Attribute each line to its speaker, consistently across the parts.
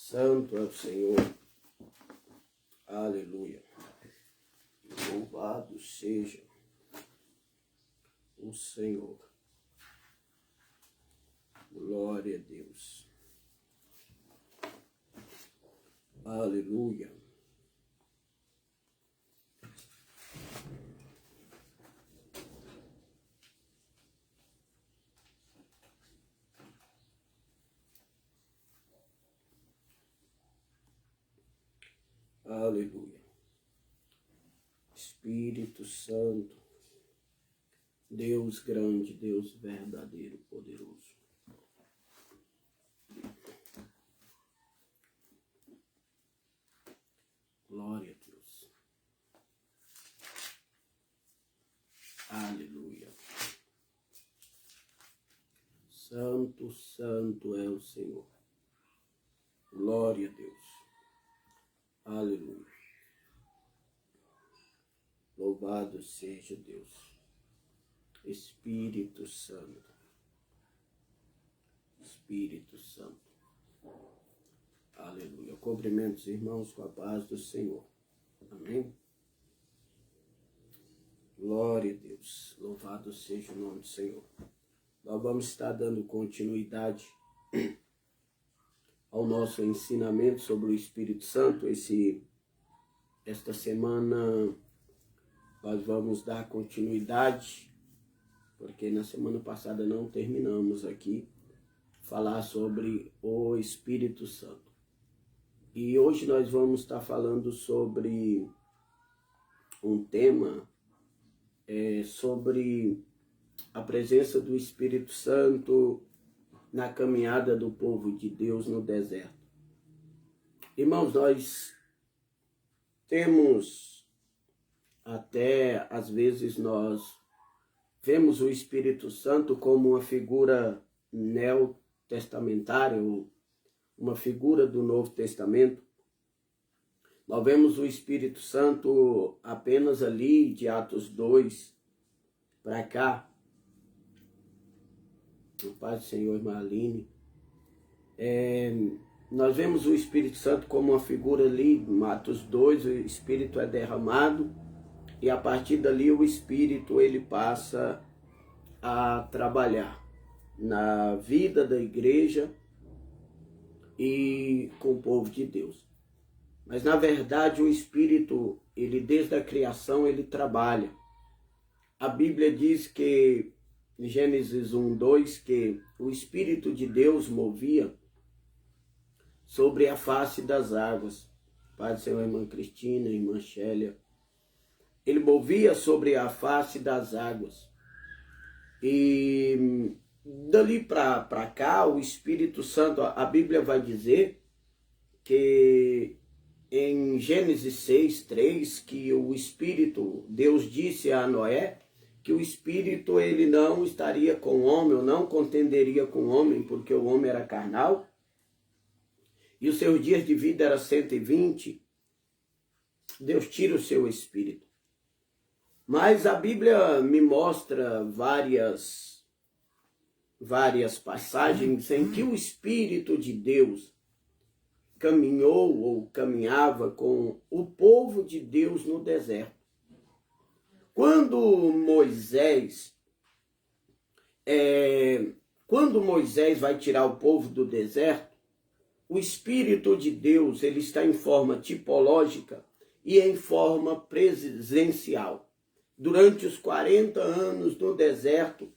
Speaker 1: Santo é o Senhor. Aleluia. Louvado seja o Senhor. Glória a Deus. Aleluia. Aleluia. Espírito Santo, Deus grande, Deus verdadeiro, poderoso. Glória a Deus. Aleluia. Santo, santo é o Senhor. Glória a Deus. Aleluia. Louvado seja Deus. Espírito Santo. Espírito Santo. Aleluia. Cumprimento os irmãos com a paz do Senhor. Amém? Glória a Deus. Louvado seja o nome do Senhor. Nós vamos estar dando continuidade ao nosso ensinamento sobre o Espírito Santo. Esta semana nós vamos dar continuidade, porque na semana passada não terminamos aqui falar sobre o Espírito Santo. E hoje nós vamos estar falando sobre um tema sobre a presença do Espírito Santo na caminhada do povo de Deus no deserto. Irmãos, nós temos, até às vezes nós vemos o Espírito Santo como uma figura neotestamentária, uma figura do Novo Testamento. Nós vemos o Espírito Santo apenas ali de Atos 2 para cá. O Pai do Senhor, irmã Aline. Nós vemos o Espírito Santo como uma figura ali, em Atos 2, o Espírito é derramado e a partir dali o Espírito ele passa a trabalhar na vida da igreja e com o povo de Deus. Mas na verdade o Espírito, ele desde a criação ele trabalha. A Bíblia diz que em Gênesis 1:2, que o Espírito de Deus movia sobre a face das águas. Pai do Senhor, irmã Cristina, irmã Chélia. Ele movia sobre a face das águas. E dali para cá, o Espírito Santo, a Bíblia vai dizer que em Gênesis 6:3, que o Espírito, Deus disse a Noé, que o Espírito ele não estaria com o homem, ou não contenderia com o homem, porque o homem era carnal, e os seus dias de vida eram 120, Deus tira o seu Espírito. Mas a Bíblia me mostra várias passagens em que o Espírito de Deus caminhou ou caminhava com o povo de Deus no deserto. Quando Moisés vai tirar o povo do deserto, o Espírito de Deus ele está em forma tipológica e em forma presencial. Durante os 40 anos no deserto,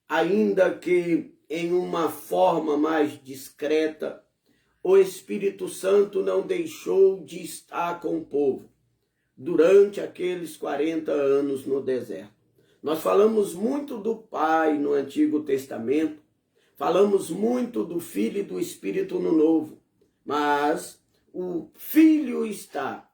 Speaker 1: ainda que em uma forma mais discreta, o Espírito Santo não deixou de estar com o povo durante aqueles 40 anos no deserto. Nós falamos muito do Pai no Antigo Testamento, falamos muito do Filho e do Espírito no Novo, mas o Filho está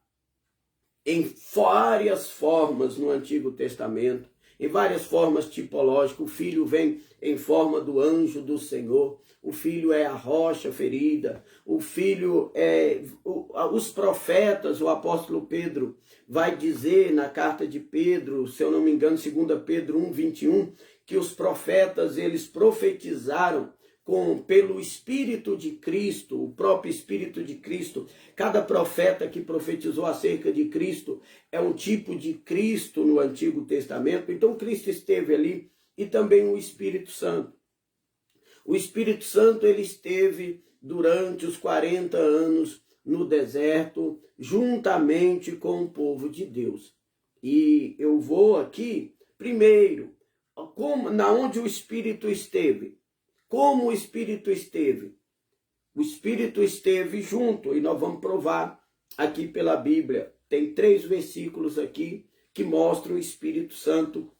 Speaker 1: em várias formas no Antigo Testamento, em várias formas tipológicas. O Filho vem em forma do anjo do Senhor, o Filho é a rocha ferida, o Filho é... Os profetas, o apóstolo Pedro vai dizer na carta de Pedro, se eu não me engano, 2 Pedro 1:21, que os profetas eles profetizaram pelo Espírito de Cristo, o próprio Espírito de Cristo. Cada profeta que profetizou acerca de Cristo é um tipo de Cristo no Antigo Testamento. Então Cristo esteve ali e também o Espírito Santo. O Espírito Santo ele esteve durante os 40 anos no deserto, juntamente com o povo de Deus. E eu vou aqui, primeiro, na onde o Espírito esteve. Como o Espírito esteve? O Espírito esteve junto, e nós vamos provar aqui pela Bíblia. Tem 3 versículos aqui que mostram o Espírito Santo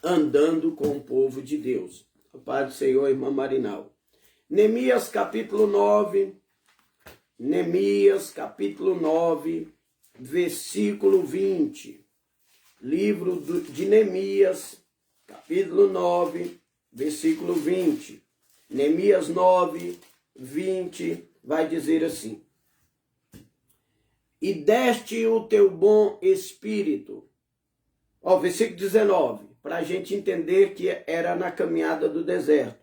Speaker 1: andando com o povo de Deus. A paz do Senhor, irmã Marinal. Neemias capítulo 9, Neemias capítulo 9, versículo 20. Livro de Neemias, capítulo 9, versículo 20. Neemias 9, 20 vai dizer assim: e deste o teu bom espírito. Versículo 19, para a gente entender que era na caminhada do deserto.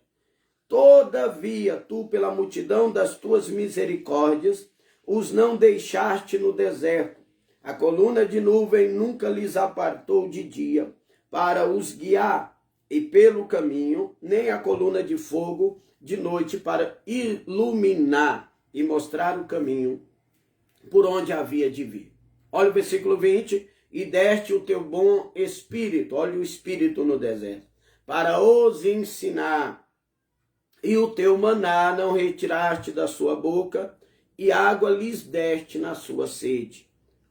Speaker 1: Todavia, tu, pela multidão das tuas misericórdias, os não deixaste no deserto. A coluna de nuvem nunca lhes apartou de dia, para os guiar, e pelo caminho, nem a coluna de fogo de noite, para iluminar e mostrar o caminho por onde havia de vir. Olha o versículo 20, e deste o teu bom espírito, olha o espírito no deserto, para os ensinar, e o teu maná não retiraste da sua boca, e água lhes deste na sua sede.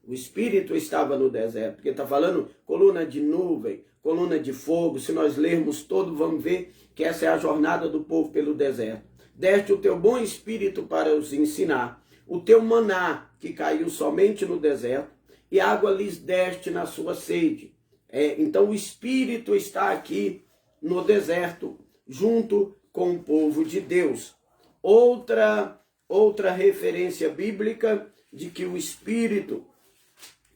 Speaker 1: O Espírito estava no deserto, porque está falando coluna de nuvem, coluna de fogo. Se nós lermos todo, vamos ver que essa é a jornada do povo pelo deserto. Deste o teu bom Espírito para os ensinar, o teu maná que caiu somente no deserto, e água lhes deste na sua sede. Então o Espírito está aqui no deserto, junto com o povo de Deus. Outra referência bíblica de que o Espírito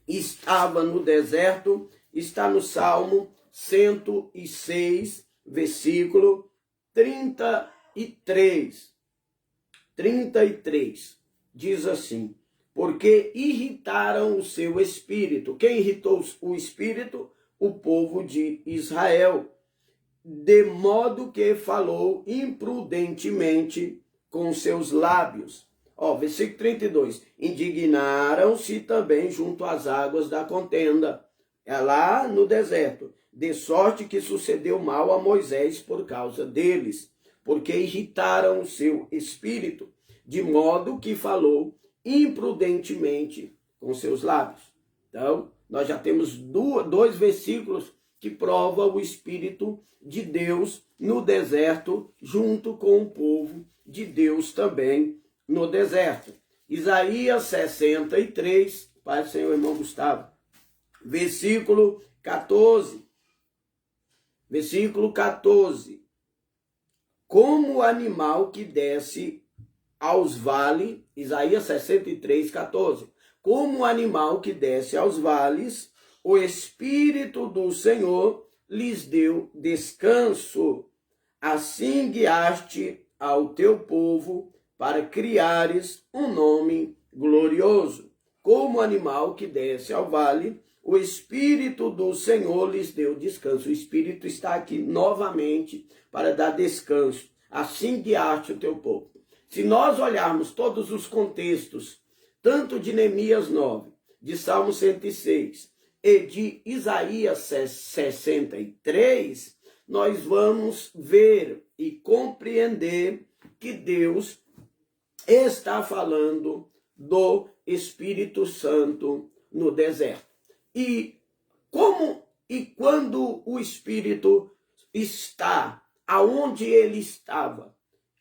Speaker 1: estava no deserto está no Salmo 106, versículo 33. 33 diz assim: porque irritaram o seu espírito. Quem irritou o espírito? O povo de Israel, de modo que falou imprudentemente com seus lábios. Versículo 32. Indignaram-se também junto às águas da contenda, lá no deserto, de sorte que sucedeu mal a Moisés por causa deles, porque irritaram o seu espírito, de modo que falou imprudentemente com seus lábios. Então, nós já temos 2 versículos que provam o Espírito de Deus no deserto, junto com o povo de Deus também no deserto. Isaías 63, Pai do Senhor, irmão Gustavo, versículo 14. Versículo 14. Como o animal que desce aos vales, Isaías 63, 14. Como o animal que desce aos vales, o Espírito do Senhor lhes deu descanso. Assim guiaste ao teu povo para criares um nome glorioso. Como animal que desce ao vale, o Espírito do Senhor lhes deu descanso. O Espírito está aqui novamente para dar descanso. Assim guiaste o teu povo. Se nós olharmos todos os contextos, tanto de Neemias 9, de Salmo 106 e de Isaías 63, nós vamos ver e compreender que Deus está falando do Espírito Santo no deserto. E quando o Espírito está aonde ele estava?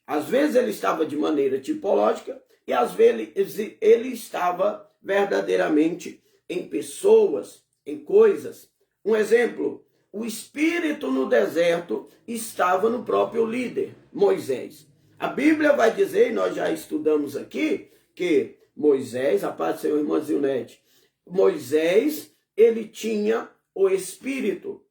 Speaker 1: Às vezes ele estava de maneira tipológica e às vezes ele estava verdadeiramente em pessoas, em coisas. Um exemplo, o Espírito no deserto estava no próprio líder, Moisés. A Bíblia vai dizer, e nós já estudamos aqui, que Moisés, a paz do Senhor, irmã Zilnete, Moisés, ele tinha o Espírito.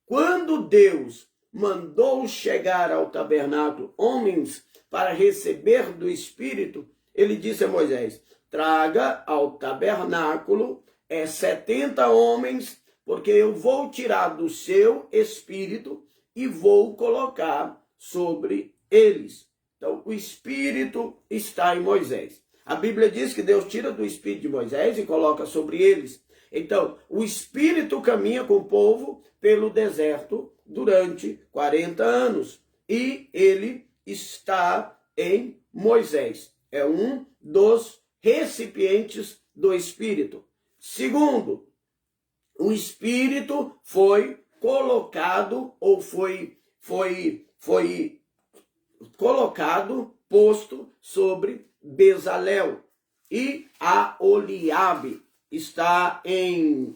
Speaker 1: Quando Deus mandou chegar ao tabernáculo homens para receber do Espírito, ele disse a Moisés, traga ao tabernáculo 70 homens, porque eu vou tirar do seu Espírito e vou colocar sobre eles. Então, o Espírito está em Moisés. A Bíblia diz que Deus tira do Espírito de Moisés e coloca sobre eles. Então, o Espírito caminha com o povo pelo deserto durante 40 anos. E ele está em Moisés. É um dos recipientes do Espírito. Segundo, o Espírito foi colocado ou foi colocado, posto sobre Bezalel e Aholiabe. Está em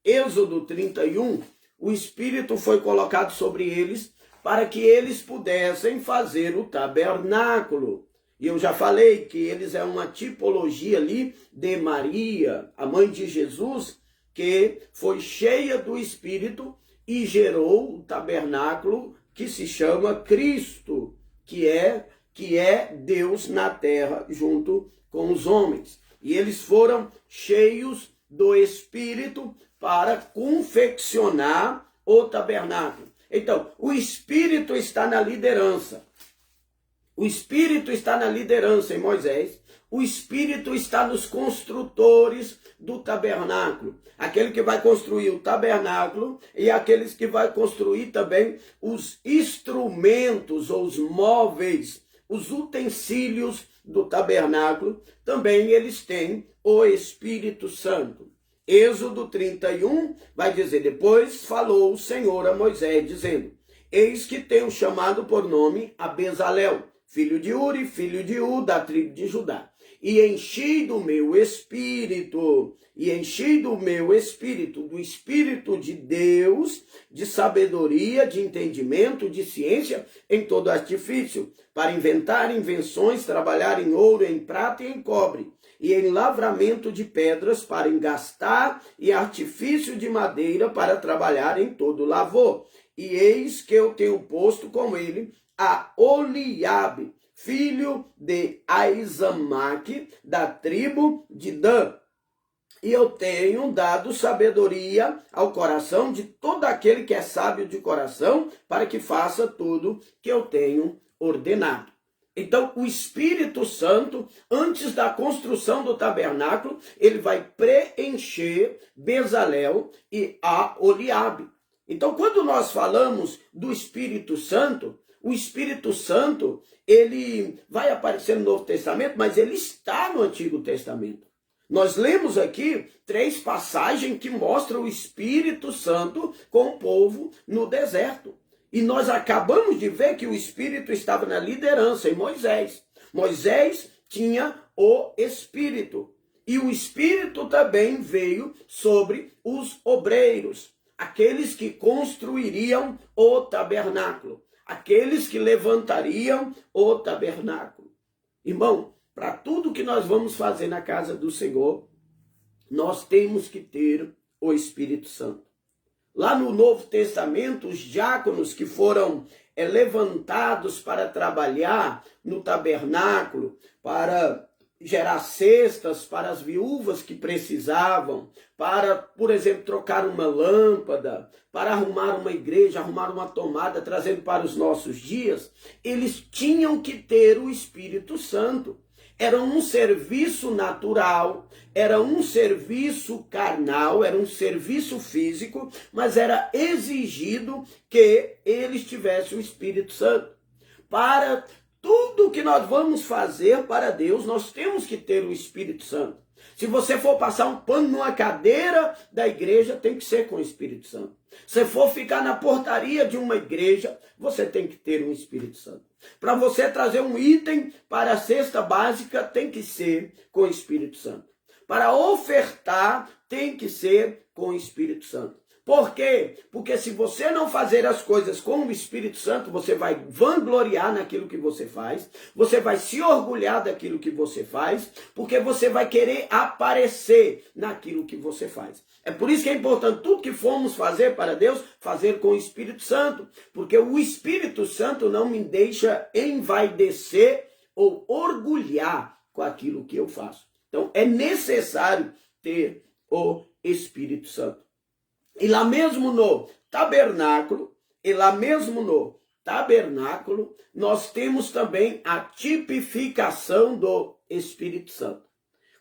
Speaker 1: Êxodo 31, o Espírito foi colocado sobre eles para que eles pudessem fazer o tabernáculo. E eu já falei que eles é uma tipologia ali de Maria, a mãe de Jesus, que foi cheia do Espírito e gerou o tabernáculo que se chama Cristo, que é Deus na terra junto com os homens. E eles foram cheios do Espírito para confeccionar o tabernáculo. Então, o Espírito está na liderança. O Espírito está na liderança em Moisés. O Espírito está nos construtores do tabernáculo. Aquele que vai construir o tabernáculo e aqueles que vai construir também os instrumentos ou os móveis, os utensílios do tabernáculo, também eles têm o Espírito Santo. Êxodo 31 vai dizer, depois falou o Senhor a Moisés, dizendo, eis que tenho chamado por nome a Bezalel, filho de Uri, filho de U, da tribo de Judá, e enchi do meu espírito, do Espírito de Deus, de sabedoria, de entendimento, de ciência, em todo artifício, para inventar invenções, trabalhar em ouro, em prata e em cobre, e em lavramento de pedras para engastar, e artifício de madeira para trabalhar em todo lavor. E eis que eu tenho posto com ele a Aholiabe, filho de Aizamaque, da tribo de Dan. E eu tenho dado sabedoria ao coração de todo aquele que é sábio de coração, para que faça tudo que eu tenho ordenado. Então, o Espírito Santo, antes da construção do tabernáculo, ele vai preencher Bezalel e Aholiabe. Então, quando nós falamos do Espírito Santo, o Espírito Santo, ele vai aparecer no Novo Testamento, mas ele está no Antigo Testamento. Nós lemos aqui 3 passagens que mostram o Espírito Santo com o povo no deserto. E nós acabamos de ver que o Espírito estava na liderança em Moisés. Moisés tinha o Espírito. E o Espírito também veio sobre os obreiros, aqueles que construiriam o tabernáculo, aqueles que levantariam o tabernáculo. Irmão, para tudo que nós vamos fazer na casa do Senhor, nós temos que ter o Espírito Santo. Lá no Novo Testamento, os diáconos que foram levantados para trabalhar no tabernáculo, para gerar cestas para as viúvas que precisavam, para, por exemplo, trocar uma lâmpada, para arrumar uma igreja, arrumar uma tomada, trazendo para os nossos dias, eles tinham que ter o Espírito Santo. Era um serviço natural, era um serviço carnal, era um serviço físico, mas era exigido que eles tivessem o Espírito Santo. Para tudo que nós vamos fazer para Deus, nós temos que ter o Espírito Santo. Se você for passar um pano numa cadeira da igreja, tem que ser com o Espírito Santo. Se for ficar na portaria de uma igreja, você tem que ter um Espírito Santo. Para você trazer um item para a cesta básica, tem que ser com o Espírito Santo. Para ofertar, tem que ser com o Espírito Santo. Por quê? Porque se você não fazer as coisas com o Espírito Santo, você vai vangloriar naquilo que você faz, você vai se orgulhar daquilo que você faz, porque você vai querer aparecer naquilo que você faz. É por isso que é importante tudo que formos fazer para Deus, fazer com o Espírito Santo, porque o Espírito Santo não me deixa envaidecer ou orgulhar com aquilo que eu faço. Então é necessário ter o Espírito Santo. E lá mesmo no tabernáculo, nós temos também a tipificação do Espírito Santo.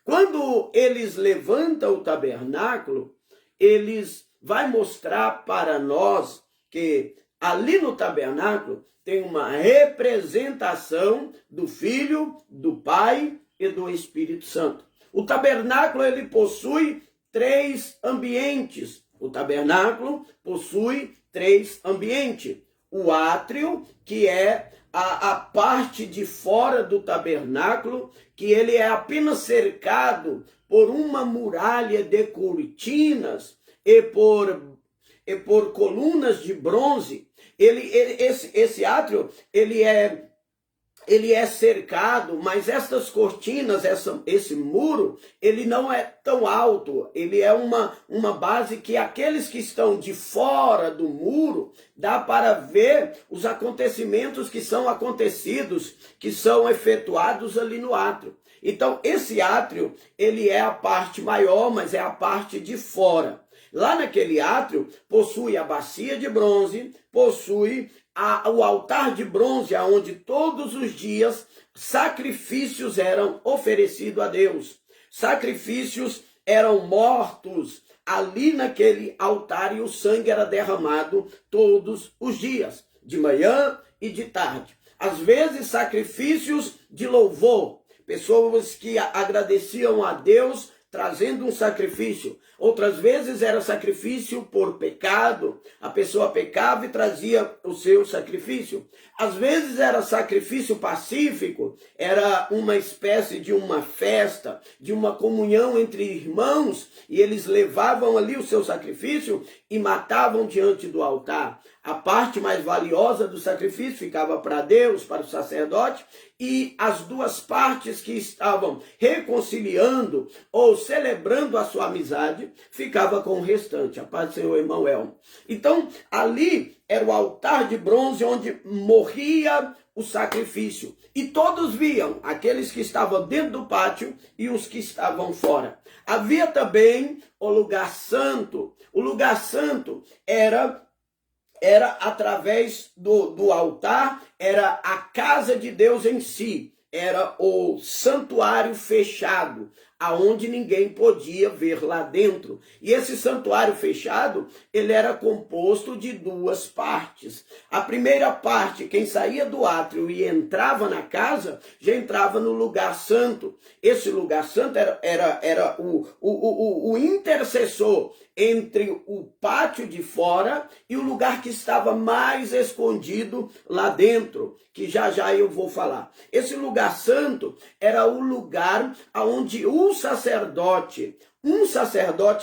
Speaker 1: Quando eles levantam o tabernáculo, eles vão mostrar para nós que ali no tabernáculo tem uma representação do Filho, do Pai e do Espírito Santo. O tabernáculo ele possui 3 ambientes. O tabernáculo possui 3 ambientes. O átrio, que é a parte de fora do tabernáculo, que ele é apenas cercado por uma muralha de cortinas e por colunas de bronze. Esse átrio, ele é cercado, mas essas cortinas, esse muro, ele não é tão alto. Ele é uma base que aqueles que estão de fora do muro, dá para ver os acontecimentos que são acontecidos, que são efetuados ali no átrio. Então, esse átrio, ele é a parte maior, mas é a parte de fora. Lá naquele átrio, possui a bacia de bronze, possui o altar de bronze, onde todos os dias sacrifícios eram oferecidos a Deus. Sacrifícios eram mortos ali naquele altar e o sangue era derramado todos os dias, de manhã e de tarde. Às vezes, sacrifícios de louvor, pessoas que agradeciam a Deus trazendo um sacrifício. Outras vezes era sacrifício por pecado. A pessoa pecava e trazia o seu sacrifício. Às vezes era sacrifício pacífico. Era uma espécie de uma festa, de uma comunhão entre irmãos. E eles levavam ali o seu sacrifício e matavam diante do altar. A parte mais valiosa do sacrifício ficava para Deus, para o sacerdote, e as 2 partes que estavam reconciliando ou celebrando a sua amizade, ficava com o restante. A paz do Senhor, irmão Elmo. Então, ali era o altar de bronze onde morria o sacrifício. E todos viam, aqueles que estavam dentro do pátio e os que estavam fora. Havia também o lugar santo. O lugar santo era através do altar, era a casa de Deus em si, era o santuário fechado, aonde ninguém podia ver lá dentro. E esse santuário fechado, ele era composto de 2 partes. A primeira parte, quem saía do átrio e entrava na casa, já entrava no lugar santo. Esse lugar santo era o intercessor entre o pátio de fora e o lugar que estava mais escondido lá dentro, que já eu vou falar. Esse lugar santo era o lugar onde um sacerdote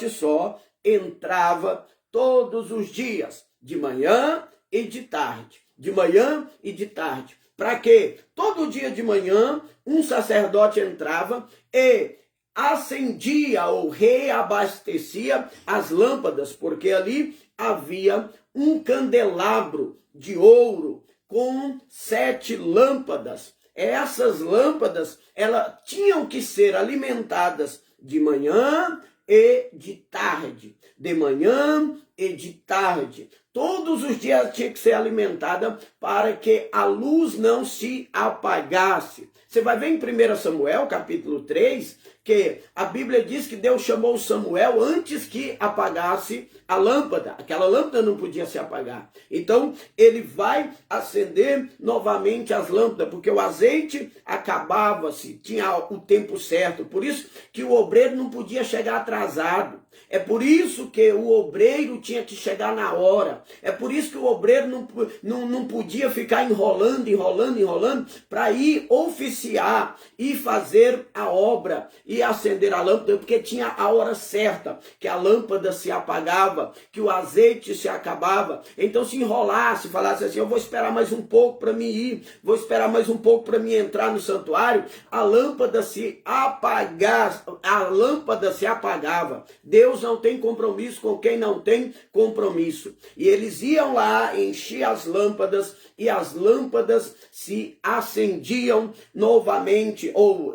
Speaker 1: só, entrava todos os dias, de manhã e de tarde. De manhã e de tarde. Para quê? Todo dia de manhã, um sacerdote entrava e acendia ou reabastecia as lâmpadas, porque ali havia um candelabro de ouro com 7 lâmpadas. Essas lâmpadas, elas tinham que ser alimentadas de manhã e de tarde. De manhã e de tarde. Todos os dias tinha que ser alimentada para que a luz não se apagasse. Você vai ver em 1 Samuel, capítulo 3, que a Bíblia diz que Deus chamou Samuel antes que apagasse a lâmpada. Aquela lâmpada não podia se apagar. Então, ele vai acender novamente as lâmpadas, porque o azeite acabava-se, tinha o tempo certo. Por isso que o obreiro não podia chegar atrasado. É por isso que o obreiro tinha que chegar na hora. É por isso que o obreiro não podia ficar enrolando para ir oficialmente iniciar e fazer a obra e acender a lâmpada, porque tinha a hora certa, que a lâmpada se apagava, que o azeite se acabava. Então se enrolasse, falasse assim, eu vou esperar mais um pouco para mim ir, vou esperar mais um pouco para mim entrar no santuário, a lâmpada se apagava. Deus não tem compromisso com quem não tem compromisso. E eles iam lá, enchiam as lâmpadas, e as lâmpadas se acendiam novamente, ou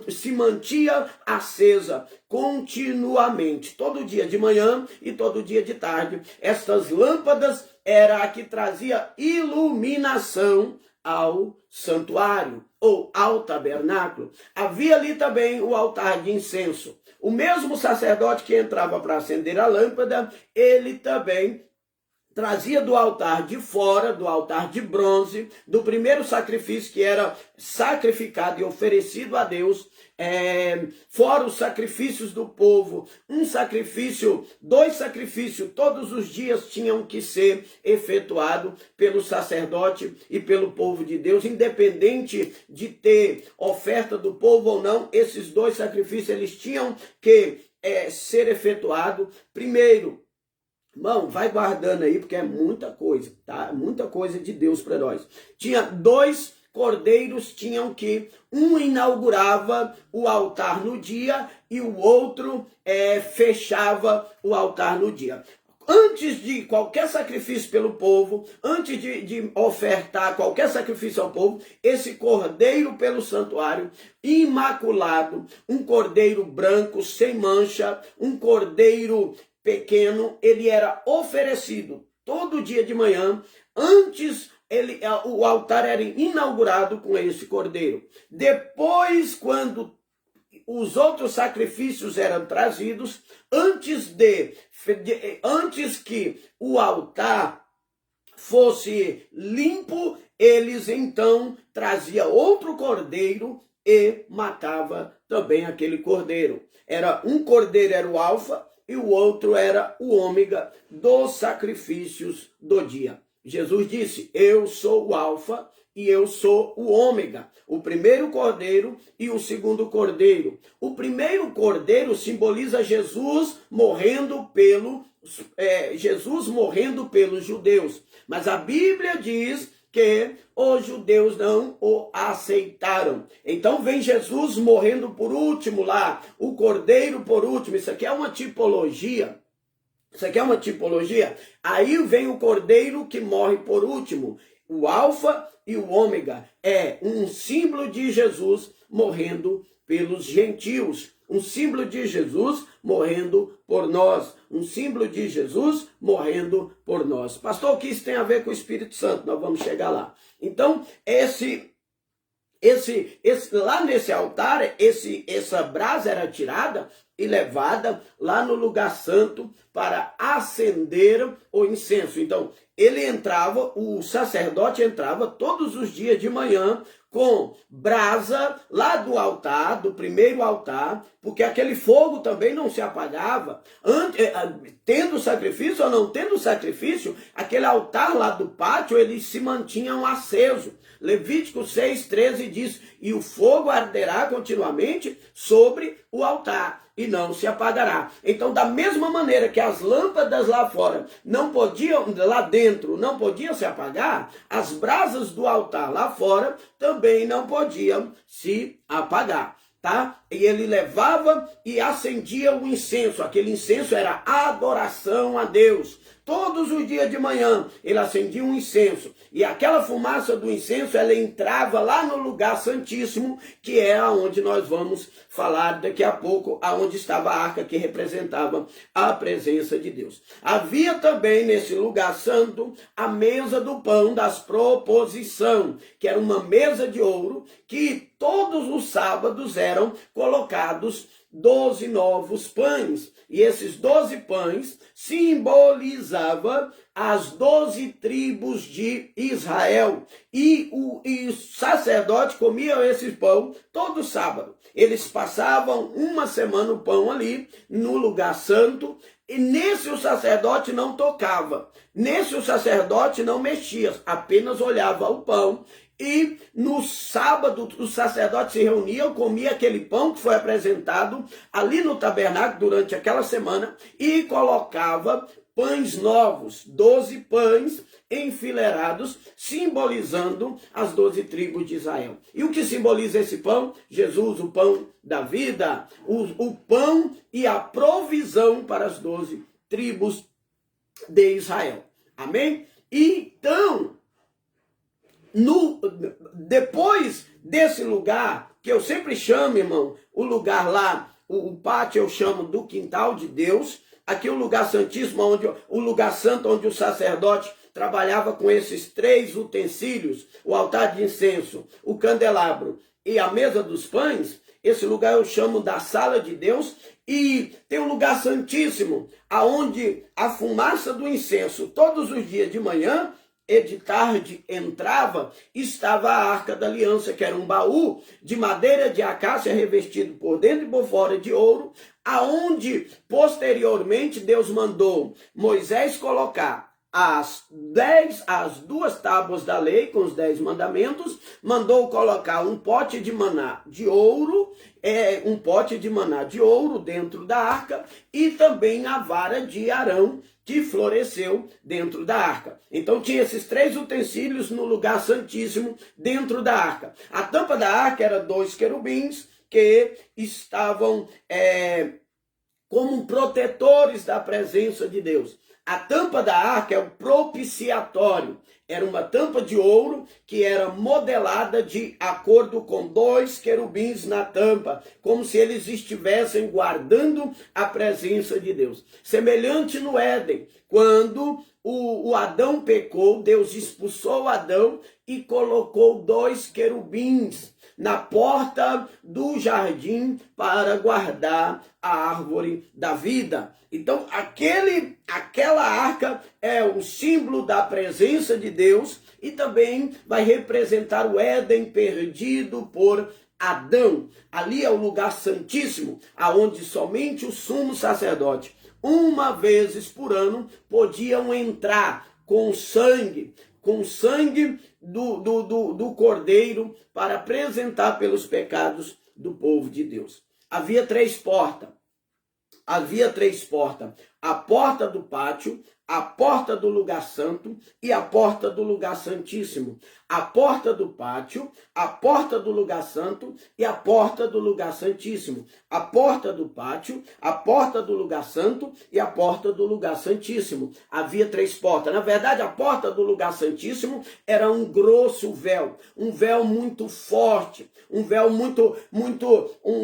Speaker 1: se mantia acesa continuamente, todo dia de manhã e todo dia de tarde. Estas lâmpadas era a que trazia iluminação ao santuário ou ao tabernáculo. Havia ali também o altar de incenso. O mesmo sacerdote que entrava para acender a lâmpada, ele também trazia do altar de fora, do altar de bronze, do primeiro sacrifício que era sacrificado e oferecido a Deus, fora os sacrifícios do povo, dois sacrifícios todos os dias tinham que ser efetuado pelo sacerdote e pelo povo de Deus, independente de ter oferta do povo ou não, esses dois sacrifícios eles tinham que ser efetuado primeiro. Irmão, vai guardando aí, porque é muita coisa, tá? Muita coisa de Deus para nós. Tinha dois cordeiros, um inaugurava o altar no dia e o outro fechava o altar no dia. Antes de qualquer sacrifício pelo povo, antes de ofertar qualquer sacrifício ao povo, esse cordeiro pelo santuário, imaculado, um cordeiro branco, sem mancha, um cordeiro pequeno, ele era oferecido todo dia de manhã, o altar era inaugurado com esse cordeiro. Depois, quando os outros sacrifícios eram trazidos, antes que o altar fosse limpo, eles então traziam outro cordeiro e matava também aquele cordeiro. Um cordeiro era o alfa, e o outro era o ômega dos sacrifícios do dia. Jesus disse, eu sou o alfa e eu sou o ômega, o primeiro cordeiro e o segundo cordeiro. O primeiro cordeiro simboliza Jesus morrendo pelos judeus, mas a Bíblia diz que os judeus não o aceitaram. Então vem Jesus morrendo por último lá, o cordeiro por último. Isso aqui é uma tipologia. Aí vem o cordeiro que morre por último. O alfa e o ômega é um símbolo de Jesus morrendo pelos gentios. Um símbolo de Jesus morrendo por nós. Um símbolo de Jesus morrendo por nós. Pastor, o que isso tem a ver com o Espírito Santo? Nós vamos chegar lá. Então, lá nesse altar, essa brasa era tirada e levada lá no lugar santo para acender o incenso. Então, o sacerdote entrava todos os dias de manhã com brasa lá do altar, do primeiro altar, porque aquele fogo também não se apagava. Tendo sacrifício ou não tendo sacrifício, aquele altar lá do pátio, eles se mantinham acesos. Levítico 6:13 diz, e o fogo arderá continuamente sobre o altar e não se apagará. Então, da mesma maneira que as lâmpadas lá fora lá dentro não podiam se apagar, as brasas do altar lá fora também não podiam se apagar, tá? E ele levava e acendia o incenso. Aquele incenso era adoração a Deus. Todos os dias de manhã ele acendia um incenso. E aquela fumaça do incenso, ela entrava lá no lugar santíssimo, que é aonde nós vamos falar daqui a pouco, aonde estava a arca que representava a presença de Deus. Havia também nesse lugar santo a mesa do pão das proposição, que era uma mesa de ouro que todos os sábados eram colocados 12 novos pães. E esses 12 pães simbolizavam as 12 tribos de Israel. E o sacerdote comia esse pão todo sábado. Eles passavam uma semana o pão ali no lugar santo. E nesse o sacerdote não tocava. Nesse o sacerdote não mexia. Apenas olhava o pão E no sábado os sacerdotes se reuniam, comiam aquele pão que foi apresentado ali no tabernáculo durante aquela semana e colocava pães novos, 12 pães enfileirados, simbolizando as 12 tribos de Israel. E o que simboliza esse pão? Jesus, o pão da vida, o pão e a provisão para as 12 tribos de Israel. Amém? Então, depois desse lugar, que eu sempre chamo, irmão, o lugar lá, o pátio eu chamo do quintal de Deus, aqui o lugar santíssimo, o lugar santo onde o sacerdote trabalhava com esses 3 utensílios, o altar de incenso, o candelabro e a mesa dos pães. Esse lugar eu chamo da sala de Deus. E tem um lugar santíssimo, aonde a fumaça do incenso, todos os dias de manhã e de tarde entrava, estava a Arca da Aliança, que era um baú de madeira de acácia revestido por dentro e por fora de ouro, aonde posteriormente Deus mandou Moisés colocar as 2 tábuas da lei com os 10 mandamentos, mandou colocar um pote de maná de ouro, dentro da arca e também a vara de Arão que floresceu dentro da arca. Então tinha esses 3 utensílios no lugar santíssimo dentro da arca. A tampa da arca era 2 querubins que estavam como protetores da presença de Deus. A tampa da arca é o propiciatório. Era uma tampa de ouro que era modelada de acordo com 2 querubins na tampa, como se eles estivessem guardando a presença de Deus. Semelhante no Éden, quando o Adão pecou, Deus expulsou Adão e colocou 2 querubins na porta do jardim para guardar a árvore da vida. Então, aquela arca é o símbolo da presença de Deus e também vai representar o Éden perdido por Adão. Ali é o lugar santíssimo, aonde somente o sumo sacerdote, uma vez por ano, podiam entrar com sangue do cordeiro para apresentar pelos pecados do povo de Deus. Havia 3 portas. A porta do pátio, a porta do lugar santo e a porta do lugar santíssimo. A porta do pátio, a porta do lugar santo e a porta do lugar santíssimo. A porta do pátio, a porta do lugar santo e a porta do lugar santíssimo. Havia 3 portas. Na verdade, a porta do lugar santíssimo era um grosso véu, um véu muito forte, um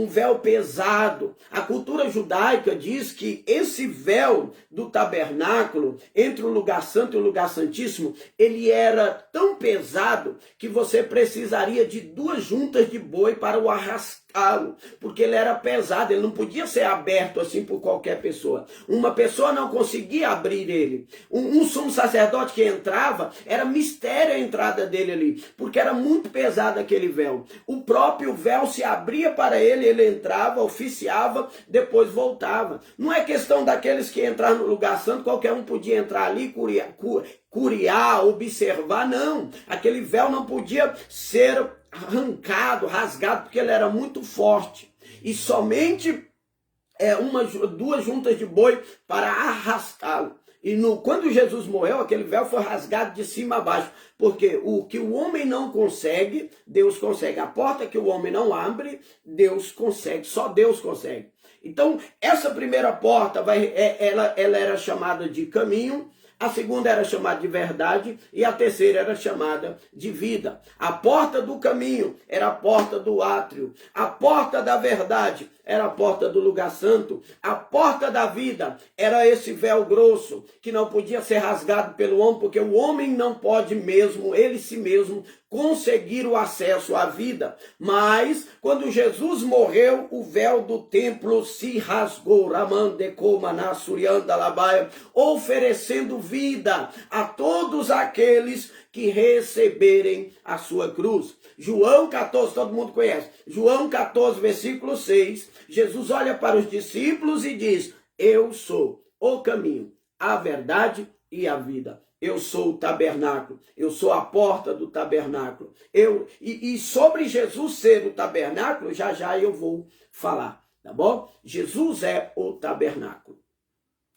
Speaker 1: véu pesado. A cultura judaica diz que esse véu do tabernáculo, entre o lugar santo e o lugar santíssimo, ele era tão pesado que você precisaria de 2 juntas de boi para o arrastá-lo, porque ele era pesado, ele não podia ser aberto assim por qualquer pessoa. Uma pessoa não conseguia abrir ele. Um sumo sacerdote que entrava, era mistério a entrada dele ali, porque era muito pesado aquele véu. O próprio véu se abria para ele, ele entrava, oficiava, depois voltava. Não é questão daqueles que entraram no lugar santo, qualquer um podia entrar ali, curiar, observar, não. Aquele véu não podia ser arrancado, rasgado, porque ele era muito forte. E somente 2 juntas de boi para arrastá-lo. E quando Jesus morreu, aquele véu foi rasgado de cima a baixo. Porque o que o homem não consegue, Deus consegue. A porta que o homem não abre, Deus consegue. Só Deus consegue. Então, essa primeira porta, ela era chamada de caminho. A segunda era chamada de verdade e a terceira era chamada de vida. A porta do caminho era a porta do átrio. A porta da verdade era a porta do lugar santo. A porta da vida era esse véu grosso que não podia ser rasgado pelo homem, porque o homem não pode mesmo, ele si mesmo, conseguir o acesso à vida. Mas, quando Jesus morreu, o véu do templo se rasgou, oferecendo vida a todos aqueles que receberem a sua cruz. João 14, todo mundo conhece. João 14, versículo 6, Jesus olha para os discípulos e diz: eu sou o caminho, a verdade e a vida. eu sou o tabernáculo, eu sou a porta do tabernáculo. E sobre Jesus ser o tabernáculo, já já eu vou falar, tá bom? Jesus é o tabernáculo.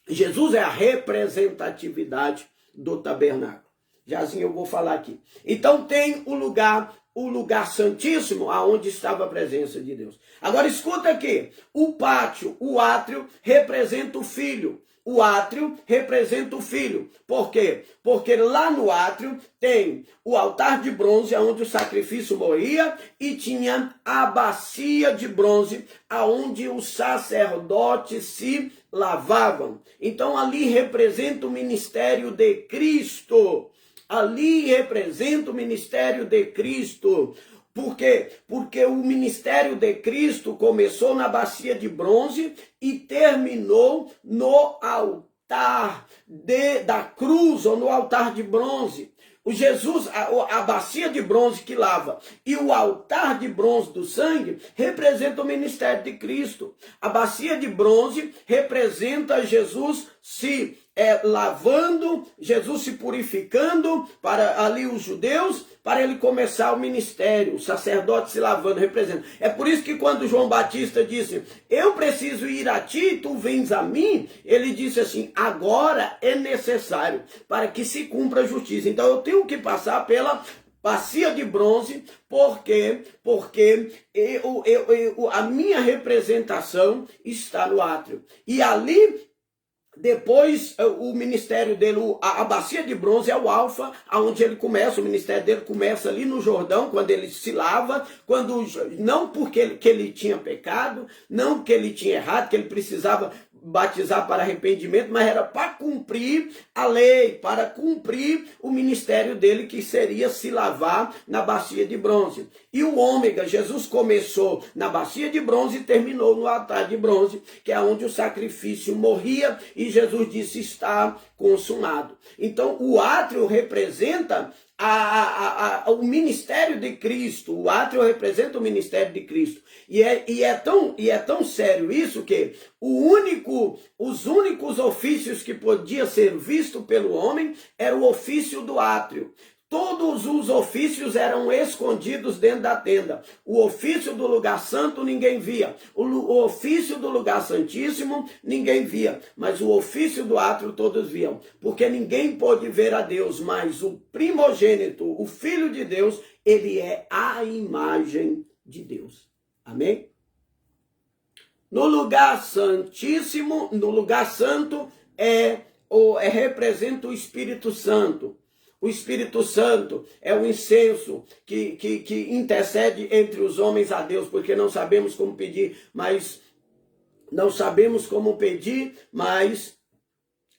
Speaker 1: Jesus é a representatividade do tabernáculo. Jazinho eu vou falar aqui. Então tem o lugar santíssimo, aonde estava a presença de Deus. Agora escuta aqui, o pátio, o átrio representa o filho. O átrio representa o filho. Por quê? Porque lá no átrio tem o altar de bronze, onde o sacrifício morria, e tinha a bacia de bronze, aonde os sacerdotes se lavavam. Então ali representa o ministério de Cristo. Ali representa o ministério de Cristo. Por quê? Porque o ministério de Cristo começou na bacia de bronze e terminou no altar da cruz, ou no altar de bronze. O Jesus, a bacia de bronze que lava e o altar de bronze do sangue representa o ministério de Cristo. A bacia de bronze representa Jesus se lavando, Jesus se purificando para ali os judeus, para ele começar o ministério, o sacerdote se lavando, representa. É por isso que quando João Batista disse, eu preciso ir a ti, tu vens a mim, ele disse assim, agora é necessário para que se cumpra a justiça. Então eu tenho que passar pela bacia de bronze, porque a minha representação está no átrio. E ali, depois, o ministério dele, a bacia de bronze é o alfa, aonde ele começa, o ministério dele começa ali no Jordão, quando ele se lava, não porque que ele tinha pecado, não que ele tinha errado, que ele precisava batizar para arrependimento, mas era para cumprir a lei, para cumprir o ministério dele, que seria se lavar na bacia de bronze. E o ômega, Jesus começou na bacia de bronze e terminou no altar de bronze, que é onde o sacrifício morria, e Jesus disse, está consumado. Então, o átrio representa o ministério de Cristo. O átrio representa o ministério de Cristo. E é tão sério isso que os únicos ofícios que podia ser visto pelo homem era o ofício do átrio. Todos os ofícios eram escondidos dentro da tenda. O ofício do lugar santo ninguém via. O ofício do lugar santíssimo ninguém via. Mas o ofício do átrio todos viam. Porque ninguém pôde ver a Deus, mas o primogênito, o Filho de Deus, ele é a imagem de Deus. Amém? No lugar santíssimo, no lugar santo, representa o Espírito Santo. O Espírito Santo é o incenso que intercede entre os homens a Deus, porque não sabemos como pedir, mas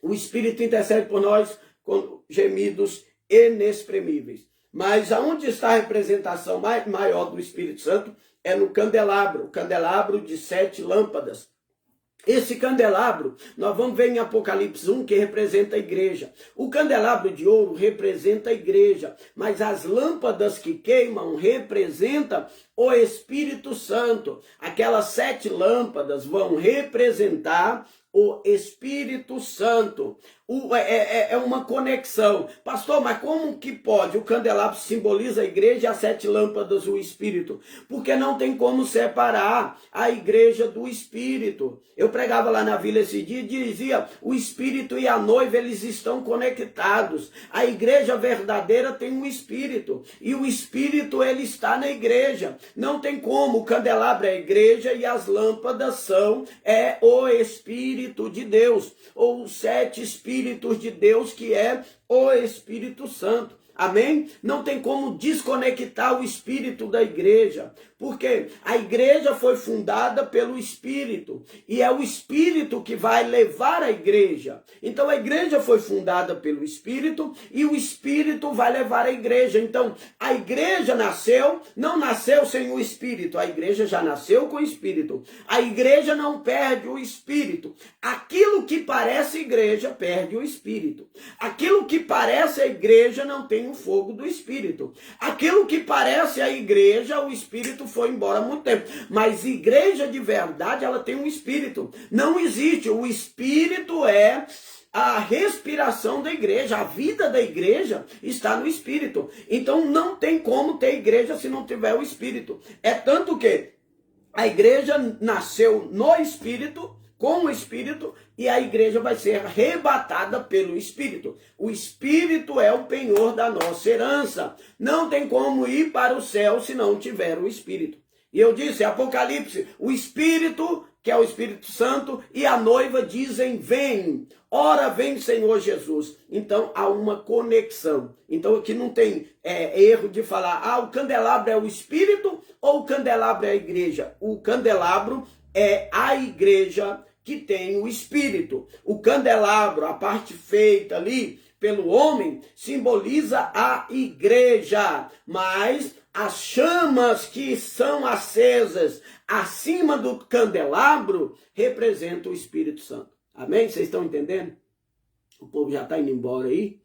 Speaker 1: o Espírito intercede por nós com gemidos inexprimíveis. Mas aonde está a representação maior do Espírito Santo? É no candelabro, o candelabro de 7 lâmpadas. Esse candelabro, nós vamos ver em Apocalipse 1, que representa a igreja. O candelabro de ouro representa a igreja, mas as lâmpadas que queimam representam o Espírito Santo. Aquelas 7 lâmpadas vão representar o Espírito Santo. É uma conexão. Pastor, mas como que pode? O candelabro simboliza a igreja e as 7 lâmpadas o Espírito. Porque não tem como separar a igreja do Espírito. Eu pregava lá na vila esse dia e dizia, o Espírito e a noiva, eles estão conectados. A igreja verdadeira tem um Espírito. E o Espírito, ele está na igreja. Não tem como. O candelabro é a igreja e as lâmpadas são o Espírito de Deus. Ou os 7 Espíritos de Deus, que é o Espírito Santo. Amém? Não tem como desconectar o Espírito da igreja, porque a igreja foi fundada pelo Espírito, e é o Espírito que vai levar a igreja. Então a igreja foi fundada pelo Espírito, e o Espírito vai levar a igreja. Então a igreja não nasceu sem o Espírito, a igreja já nasceu com o Espírito. A igreja não perde o Espírito. Aquilo que parece igreja perde o Espírito. Aquilo que parece a igreja não tem o fogo do Espírito. Aquilo que parece a igreja, o Espírito foi embora há muito tempo. Mas igreja de verdade, ela tem um Espírito. Não existe. O Espírito é a respiração da igreja, a vida da igreja está no Espírito. Então não tem como ter igreja se não tiver o Espírito. É tanto que a igreja nasceu no Espírito, com o Espírito, e a igreja vai ser arrebatada pelo Espírito. O Espírito é o penhor da nossa herança. Não tem como ir para o céu se não tiver o Espírito. E eu disse, Apocalipse, o Espírito, que é o Espírito Santo, e a noiva dizem, vem. Ora, vem, Senhor Jesus. Então, há uma conexão. Então, aqui não tem erro de falar, o candelabro é o Espírito ou o candelabro é a igreja. O candelabro é a igreja que tem o Espírito. O candelabro, a parte feita ali pelo homem, simboliza a igreja. Mas as chamas que são acesas acima do candelabro representam o Espírito Santo. Amém? Vocês estão entendendo? O povo já está indo embora aí.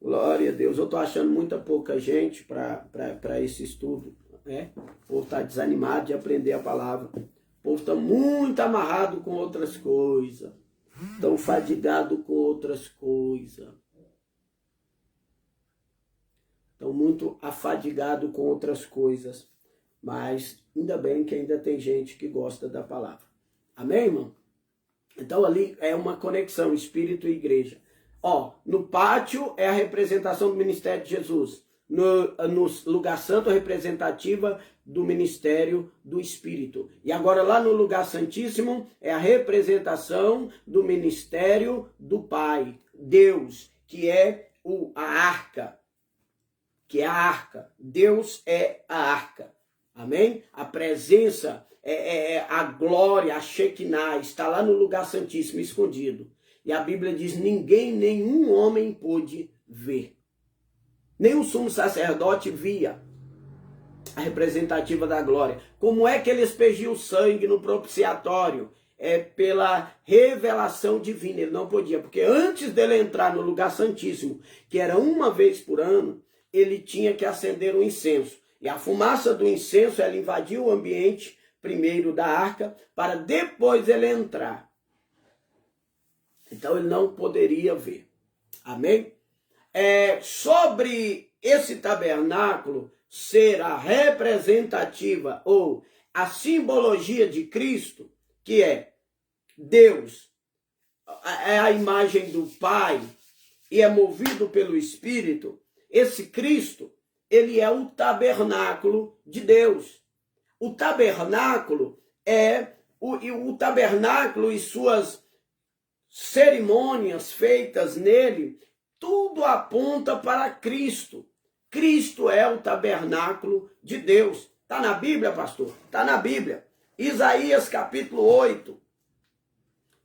Speaker 1: Glória a Deus. Eu estou achando muita pouca gente para esse estudo. Né? O povo está desanimado de aprender a palavra. O povo está muito amarrado com outras coisas. Estão fadigados com outras coisas. Estão muito afadigados com outras coisas. Mas ainda bem que ainda tem gente que gosta da palavra. Amém, irmão? Então ali é uma conexão, espírito e igreja. No pátio é a representação do ministério de Jesus. No lugar santo, a representativa do ministério do Espírito. E agora lá no lugar santíssimo é a representação do ministério do Pai, Deus, que é a arca. Que é a arca. Deus é a arca. Amém? A presença, a glória, a Shekinah, está lá no lugar santíssimo, escondido. E a Bíblia diz, nenhum homem pôde ver. Nem o sumo sacerdote via a representativa da glória. Como é que ele expeliu o sangue no propiciatório? É pela revelação divina. Ele não podia, porque antes dele entrar no lugar santíssimo, que era uma vez por ano, ele tinha que acender um incenso. E a fumaça do incenso, ela invadiu o ambiente primeiro da arca, para depois ele entrar. Então ele não poderia ver. Amém? Sobre esse tabernáculo ser a representativa ou a simbologia de Cristo, que é Deus, é a imagem do Pai e é movido pelo Espírito, esse Cristo, ele é o tabernáculo de Deus. O tabernáculo o tabernáculo e suas cerimônias feitas nele, tudo aponta para Cristo. Cristo é o tabernáculo de Deus. Está na Bíblia, pastor? Está na Bíblia. Isaías capítulo 8.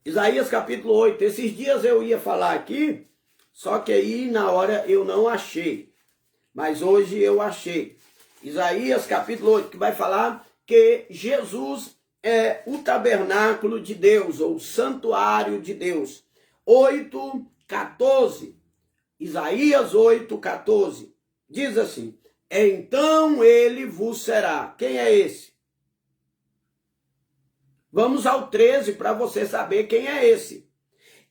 Speaker 1: Isaías capítulo 8. Esses dias eu ia falar aqui, só que aí na hora eu não achei. Mas hoje eu achei. Isaías capítulo 8, que vai falar que Jesus é o tabernáculo de Deus, ou o santuário de Deus. 8:14. Isaías 8:14. Diz assim, então ele vos será. Quem é esse? Vamos ao 13 para você saber quem é esse.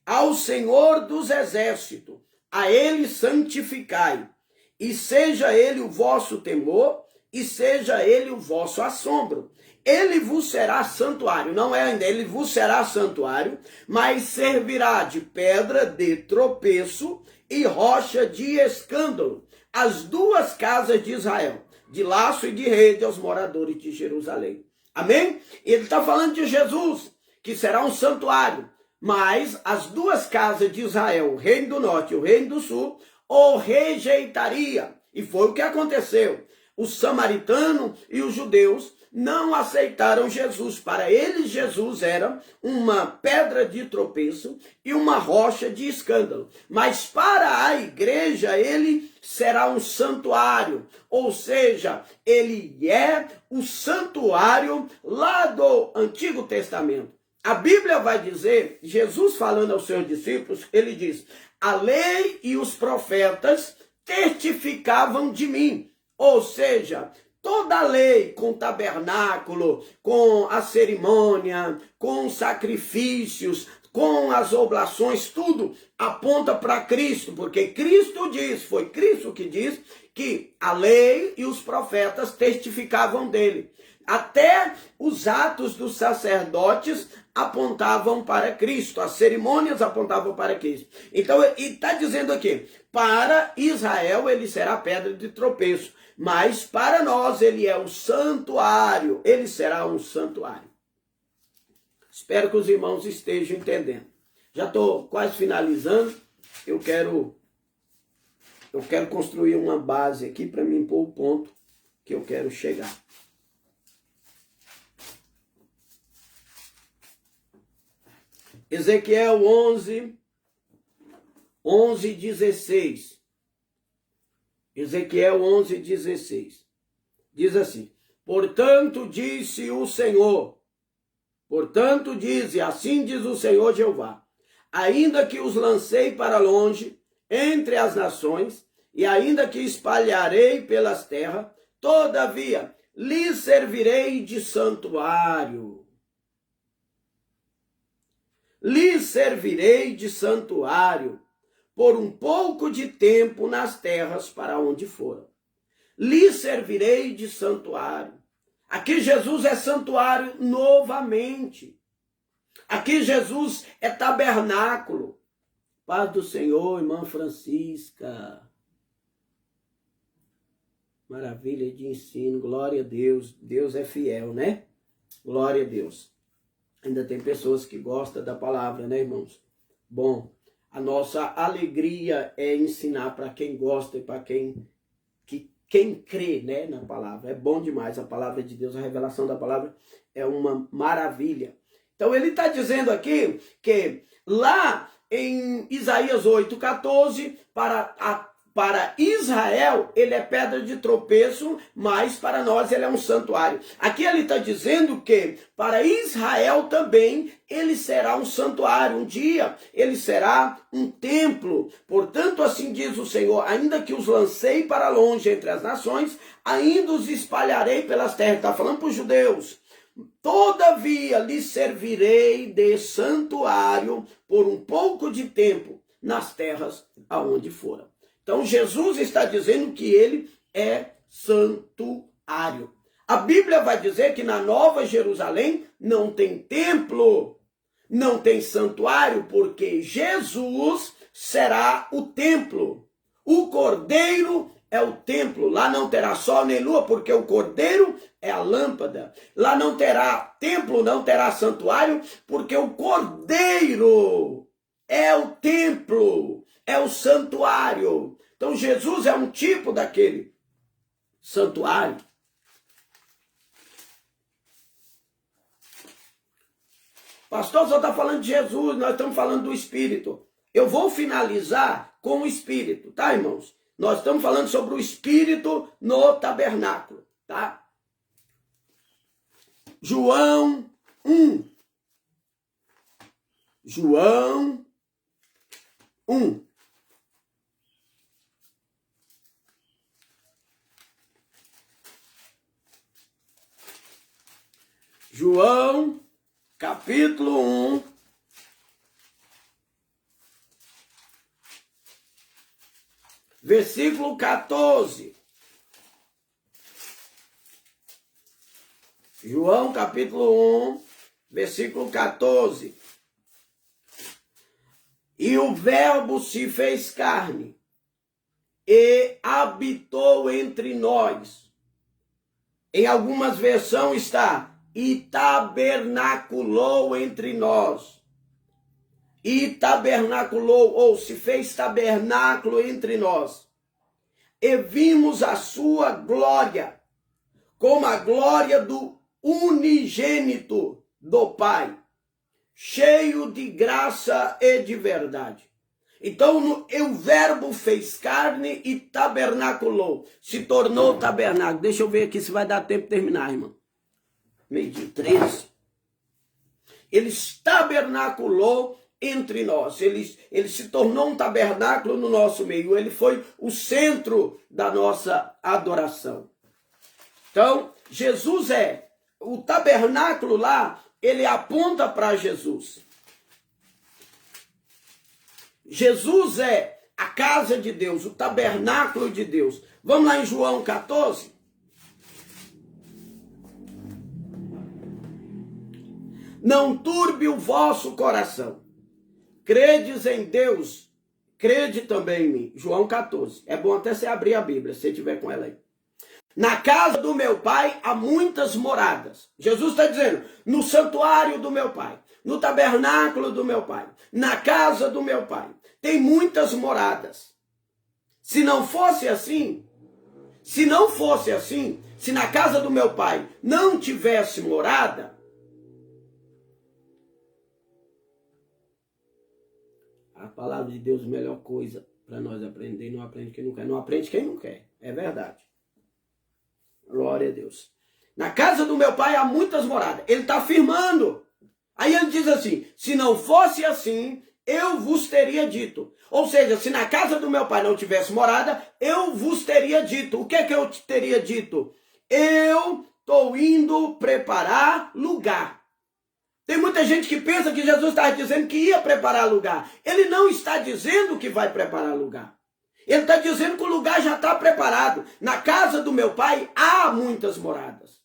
Speaker 1: Ao Senhor dos exércitos, a ele santificai, e seja ele o vosso temor, e seja ele o vosso assombro. Ele vos será santuário, não é ainda, ele vos será santuário, mas servirá de pedra de tropeço e rocha de escândalo, as duas casas de Israel, de laço e de rede aos moradores de Jerusalém. Amém? Ele está falando de Jesus, que será um santuário, mas as duas casas de Israel, o reino do norte e o reino do sul, o rejeitaria. E foi o que aconteceu. Os samaritanos e os judeus não aceitaram Jesus. Para eles, Jesus era uma pedra de tropeço e uma rocha de escândalo. Mas para a igreja, ele será um santuário. Ou seja, ele é o santuário lá do Antigo Testamento. A Bíblia vai dizer, Jesus falando aos seus discípulos, ele diz, a lei e os profetas testificavam de mim. Ou seja, toda a lei com tabernáculo, com a cerimônia, com sacrifícios, com as oblações, tudo aponta para Cristo, porque Cristo diz, foi Cristo que diz, que a lei e os profetas testificavam dele. Até os atos dos sacerdotes apontavam para Cristo, as cerimônias apontavam para Cristo. Então, ele está dizendo aqui, para Israel ele será pedra de tropeço, mas para nós ele é o santuário, ele será um santuário. Espero que os irmãos estejam entendendo. Já estou quase finalizando, eu quero construir uma base aqui para me impor o ponto que eu quero chegar. Ezequiel 11:16. Ezequiel 11:16. Diz assim: portanto disse o Senhor, portanto diz, e assim diz o Senhor Jeová, ainda que os lancei para longe entre as nações, e ainda que espalharei pelas terras, todavia lhes servirei de santuário. Lhes servirei de santuário por um pouco de tempo nas terras para onde foram. Lhes servirei de santuário. Aqui Jesus é santuário novamente. Aqui Jesus é tabernáculo. Paz do Senhor, irmã Francisca. Maravilha de ensino, glória a Deus. Deus é fiel, né? Glória a Deus. Ainda tem pessoas que gostam da palavra, né, irmãos? Bom, a nossa alegria é ensinar para quem gosta e para quem crê, né, na palavra. É bom demais a palavra de Deus, a revelação da palavra é uma maravilha. Então ele está dizendo aqui que lá em Isaías 8:14, para Israel ele é pedra de tropeço, mas para nós ele é um santuário. Aqui ele está dizendo que para Israel também ele será um santuário. Um dia ele será um templo. Portanto, assim diz o Senhor, ainda que os lancei para longe entre as nações, ainda os espalharei pelas terras. Está falando para os judeus. Todavia lhes servirei de santuário por um pouco de tempo nas terras aonde foram. Então Jesus está dizendo que ele é santuário. A Bíblia vai dizer que na Nova Jerusalém não tem templo, não tem santuário, porque Jesus será o templo. O Cordeiro é o templo. Lá não terá sol nem lua, porque o Cordeiro é a lâmpada. Lá não terá templo, não terá santuário, porque o Cordeiro é o templo, é o santuário. Então Jesus é um tipo daquele santuário. Pastor, só está falando de Jesus, nós estamos falando do Espírito. Eu vou finalizar com o Espírito, tá, irmãos? Nós estamos falando sobre o Espírito no tabernáculo, tá? João 1. João 1. João, capítulo 1, versículo 14. João, capítulo 1, versículo 14. E o Verbo se fez carne e habitou entre nós. Em algumas versões está, e tabernaculou entre nós. E tabernaculou, ou se fez tabernáculo entre nós. E vimos a sua glória, como a glória do unigênito do Pai, cheio de graça e de verdade. Então o Verbo fez carne e tabernaculou, se tornou tabernáculo. Deixa eu ver aqui se vai dar tempo de terminar, irmão. 12:13. Ele tabernaculou entre nós. Ele se tornou um tabernáculo no nosso meio. Ele foi o centro da nossa adoração. Então, Jesus o tabernáculo lá, ele aponta para Jesus. Jesus é a casa de Deus, o tabernáculo de Deus. Vamos lá em João 14. Não turbe o vosso coração. Credes em Deus, crede também em mim. João 14. É bom até você abrir a Bíblia, se você tiver com ela aí. Na casa do meu pai há muitas moradas. Jesus está dizendo, no santuário do meu pai, no tabernáculo do meu pai, na casa do meu pai, tem muitas moradas. Se não fosse assim, se na casa do meu pai não tivesse morada, a palavra de Deus é a melhor coisa para nós aprender. Não aprende quem não quer. Não aprende quem não quer. É verdade. Glória a Deus. Na casa do meu pai há muitas moradas. Ele está afirmando. Aí ele diz assim, se não fosse assim, eu vos teria dito. Ou seja, se na casa do meu pai não tivesse morada, eu vos teria dito. O que é que eu te teria dito? Eu estou indo preparar lugar. Tem muita gente que pensa que Jesus está dizendo que ia preparar lugar. Ele não está dizendo que vai preparar lugar. Ele está dizendo que o lugar já está preparado. Na casa do meu pai há muitas moradas.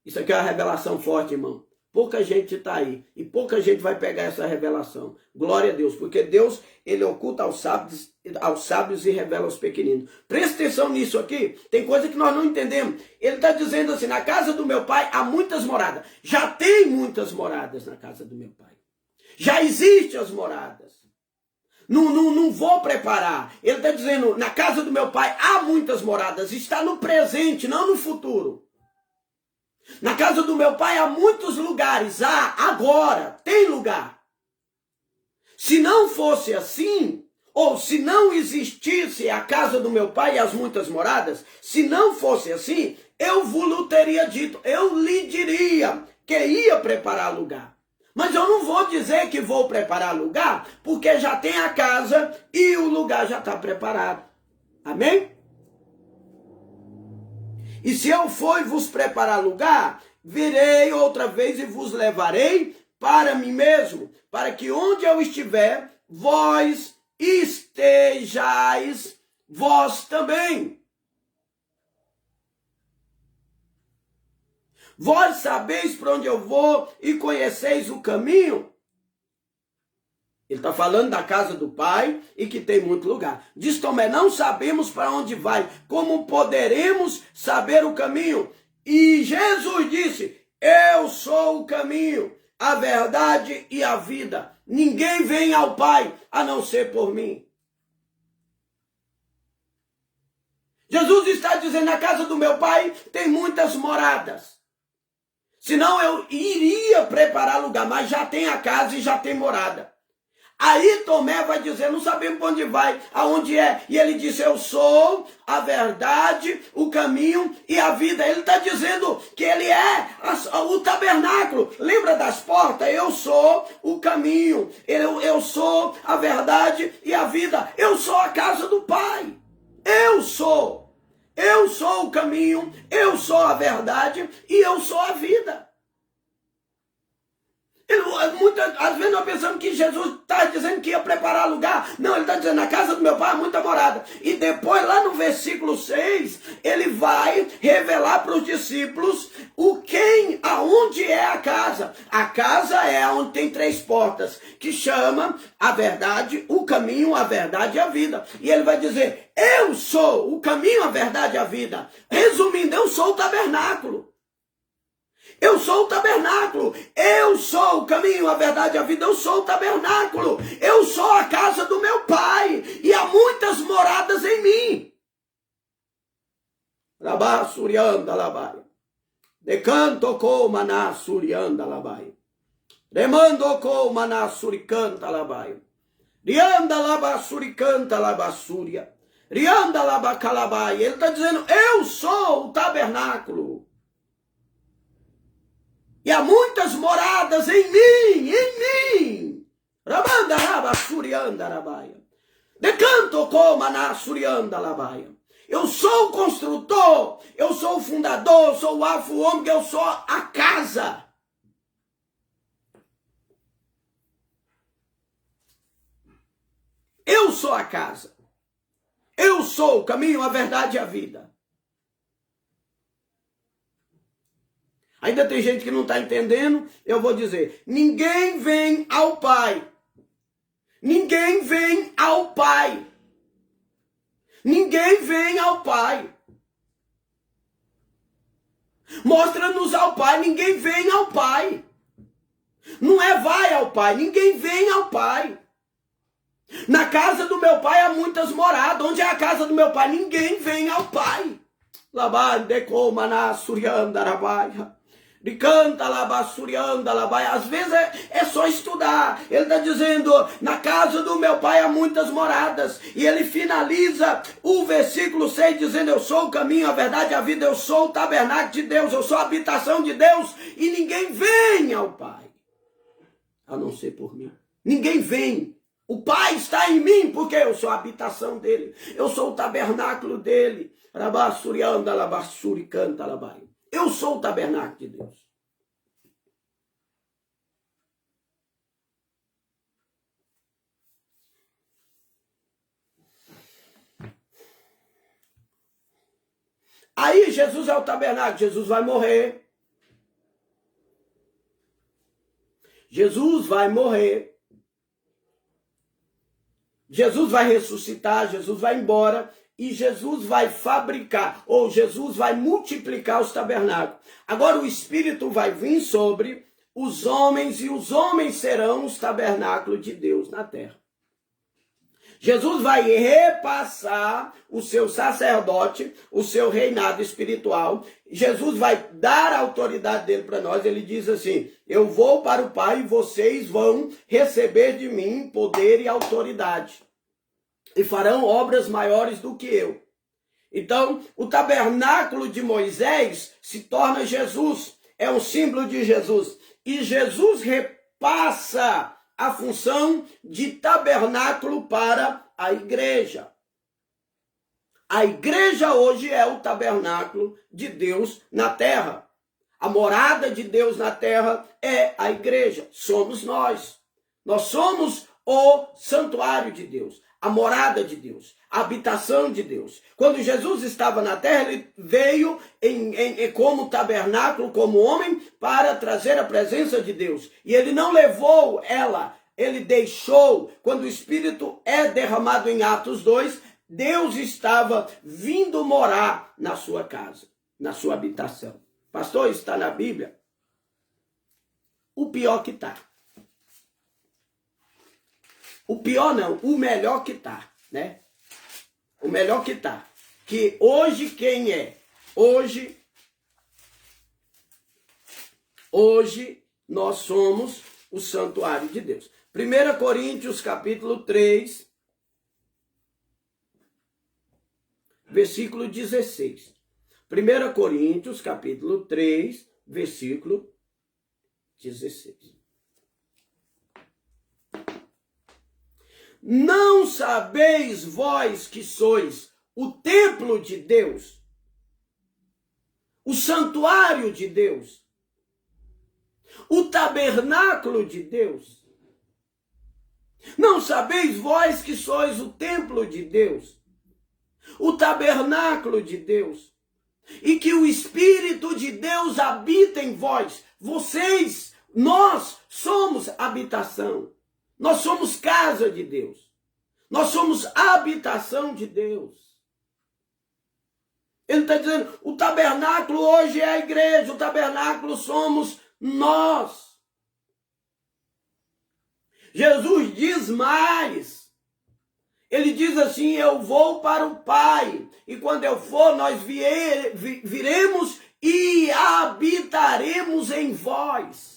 Speaker 1: Isso aqui é uma revelação forte, irmão. Pouca gente está aí. E pouca gente vai pegar essa revelação. Glória a Deus. Porque Deus, ele oculta aos sábios e revela aos pequeninos. Presta atenção nisso aqui. Tem coisa que nós não entendemos. Ele está dizendo assim, na casa do meu pai há muitas moradas. Já tem muitas moradas na casa do meu pai. Já existem as moradas. Não vou preparar. Ele está dizendo, na casa do meu pai há muitas moradas. Está no presente, não no futuro. Na casa do meu pai há muitos lugares. Há, agora, tem lugar. Se não fosse assim, ou se não existisse a casa do meu pai e as muitas moradas, se não fosse assim, eu vos teria dito, eu lhe diria que ia preparar lugar. Mas eu não vou dizer que vou preparar lugar, porque já tem a casa e o lugar já está preparado. Amém? E se eu for e vos preparar lugar, virei outra vez e vos levarei para mim mesmo, para que onde eu estiver, vós estejais vós também. Vós sabeis para onde eu vou e conheceis o caminho. Ele está falando da casa do Pai e que tem muito lugar. Diz Tomé, não sabemos para onde vai. Como poderemos saber o caminho? E Jesus disse, eu sou o caminho, a verdade e a vida. Ninguém vem ao Pai a não ser por mim. Jesus está dizendo, na casa do meu Pai tem muitas moradas. Senão eu iria preparar lugar, mas já tem a casa e já tem morada. Aí Tomé vai dizer, não sabemos para onde vai, aonde é. E ele disse, eu sou a verdade, o caminho e a vida. Ele está dizendo que ele é o tabernáculo. Lembra das portas? Eu sou o caminho, eu sou a verdade e a vida. Eu sou a casa do Pai. Eu sou o caminho, eu sou a verdade e eu sou a vida. Às vezes nós pensamos que Jesus está dizendo que ia preparar lugar. Não, ele está dizendo, na casa do meu pai há muita morada. E depois, lá no versículo 6, ele vai revelar para os discípulos aonde é a casa. A casa é onde tem 3 portas, que chama a verdade, o caminho, a verdade e a vida. E ele vai dizer, eu sou o caminho, a verdade e a vida. Resumindo, eu sou o tabernáculo. Eu sou o tabernáculo, eu sou o caminho, a verdade e a vida, eu sou o tabernáculo, eu sou a casa do meu pai, e há muitas moradas em mim. Rabá surianda labai, decanto ko maná surianda labai, remando ko maná suricanta labai, rianda laba suricanta laba súria, rianda laba calabai. Ele está dizendo, eu sou o tabernáculo. E há muitas moradas em mim. Rabanda raba surianda rabaia. Decanto coma na surianda labaia. Eu sou o construtor, eu sou o fundador, eu sou o alfa, o ômega, eu sou a casa. Eu sou a casa. Eu sou o caminho, a verdade e a vida. Ainda tem gente que não está entendendo, eu vou dizer, ninguém vem ao Pai. Ninguém vem ao Pai. Ninguém vem ao Pai. Mostra-nos ao Pai, ninguém vem ao Pai. Não é vai ao Pai, ninguém vem ao Pai. Na casa do meu Pai há muitas moradas. Onde é a casa do meu Pai? Ninguém vem ao Pai. Às vezes é só estudar. Ele está dizendo, na casa do meu Pai há muitas moradas. E ele finaliza o versículo 6 dizendo, eu sou o caminho, a verdade e a vida. Eu sou o tabernáculo de Deus, eu sou a habitação de Deus. E ninguém vem ao Pai, a não ser por mim. Ninguém vem. O Pai está em mim, porque eu sou a habitação dele. Eu sou o tabernáculo dele. Eu sou o tabernáculo de Deus. Aí Jesus é o tabernáculo. Jesus vai morrer. Jesus vai morrer. Jesus vai ressuscitar, Jesus vai embora e Jesus vai fabricar, ou Jesus vai multiplicar os tabernáculos. Agora o Espírito vai vir sobre os homens e os homens serão os tabernáculos de Deus na terra. Jesus vai repassar o seu sacerdote, o seu reinado espiritual. Jesus vai dar a autoridade dele para nós. Ele diz assim, eu vou para o Pai e vocês vão receber de mim poder e autoridade. E farão obras maiores do que eu. Então, o tabernáculo de Moisés se torna Jesus. É um símbolo de Jesus. E Jesus repassa a função de tabernáculo para a igreja. A igreja hoje é o tabernáculo de Deus na terra. A morada de Deus na terra é a igreja. Somos nós. Nós somos o santuário de Deus, a morada de Deus, a habitação de Deus. Quando Jesus estava na terra, ele veio como tabernáculo, como homem, para trazer a presença de Deus. E ele não levou ela, ele deixou. Quando o Espírito é derramado em Atos 2, Deus estava vindo morar na sua casa, na sua habitação. Pastor, isso está na Bíblia? O pior que está. O pior não, o melhor que está, né? O melhor que está. Que hoje quem é? Hoje nós somos o santuário de Deus. 1 Coríntios capítulo 3, versículo 16. 1 Coríntios capítulo 3, versículo 16. Não sabeis vós que sois o templo de Deus, o santuário de Deus, o tabernáculo de Deus? Não sabeis vós que sois o templo de Deus, o tabernáculo de Deus, e que o Espírito de Deus habita em vós? Vocês, nós somos habitação. Nós somos casa de Deus. Nós somos habitação de Deus. Ele está dizendo, o tabernáculo hoje é a igreja, o tabernáculo somos nós. Jesus diz mais. Ele diz assim, eu vou para o Pai, e quando eu for, nós viremos e habitaremos em vós.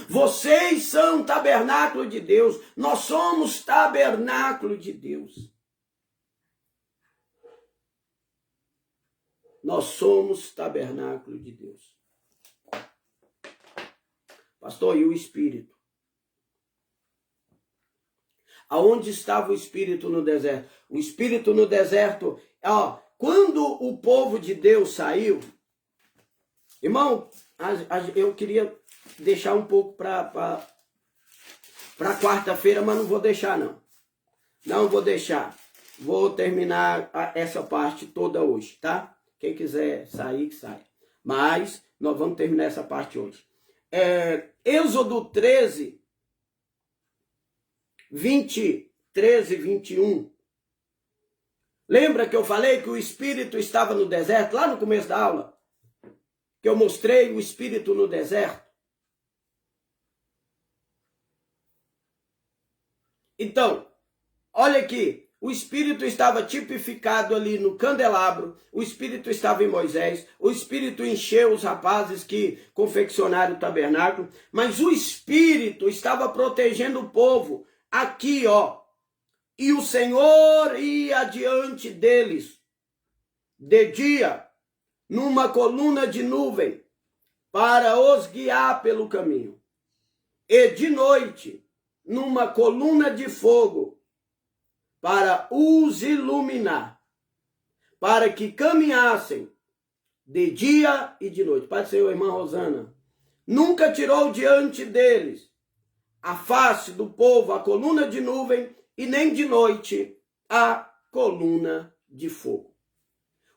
Speaker 1: Vocês são tabernáculo de Deus. Nós somos tabernáculo de Deus. Nós somos tabernáculo de Deus. Pastor, e o Espírito? Aonde estava o Espírito no deserto? O Espírito no deserto, quando o povo de Deus saiu, irmão, eu queria deixar um pouco para quarta-feira, mas não vou deixar não. Não vou deixar. Vou terminar essa parte toda hoje, tá? Quem quiser sair, que sai. Mas nós vamos terminar essa parte hoje. Êxodo 13, 21. Lembra que eu falei que o Espírito estava no deserto, lá no começo da aula? Que eu mostrei o Espírito no deserto? Então, olha aqui. O Espírito estava tipificado ali no candelabro, o Espírito estava em Moisés, o Espírito encheu os rapazes que confeccionaram o tabernáculo, mas o Espírito estava protegendo o povo aqui, ó. E o Senhor ia adiante deles, de dia, numa coluna de nuvem, para os guiar pelo caminho, e de noite, numa coluna de fogo, para os iluminar, para que caminhassem de dia e de noite. Pai do Senhor, irmã Rosana, nunca tirou diante deles a face do povo, a coluna de nuvem, e nem de noite a coluna de fogo.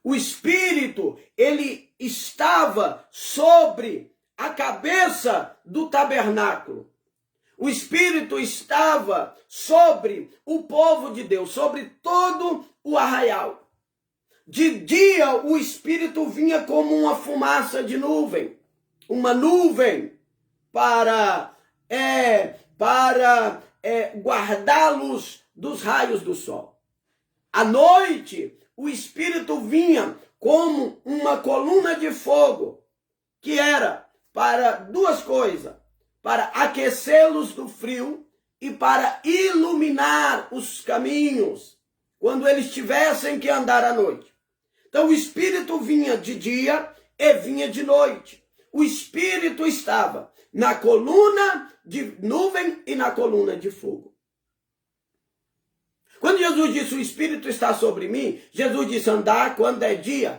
Speaker 1: O Espírito, ele estava sobre a cabeça do tabernáculo. O Espírito estava sobre o povo de Deus, sobre todo o arraial. De dia, o Espírito vinha como uma fumaça de nuvem, uma nuvem para guardá-los dos raios do sol. À noite, o Espírito vinha como uma coluna de fogo, que era para duas coisas: para aquecê-los do frio e para iluminar os caminhos, quando eles tivessem que andar à noite. Então o Espírito vinha de dia e vinha de noite. O Espírito estava na coluna de nuvem e na coluna de fogo. Quando Jesus disse, o Espírito está sobre mim, Jesus disse andar quando é dia.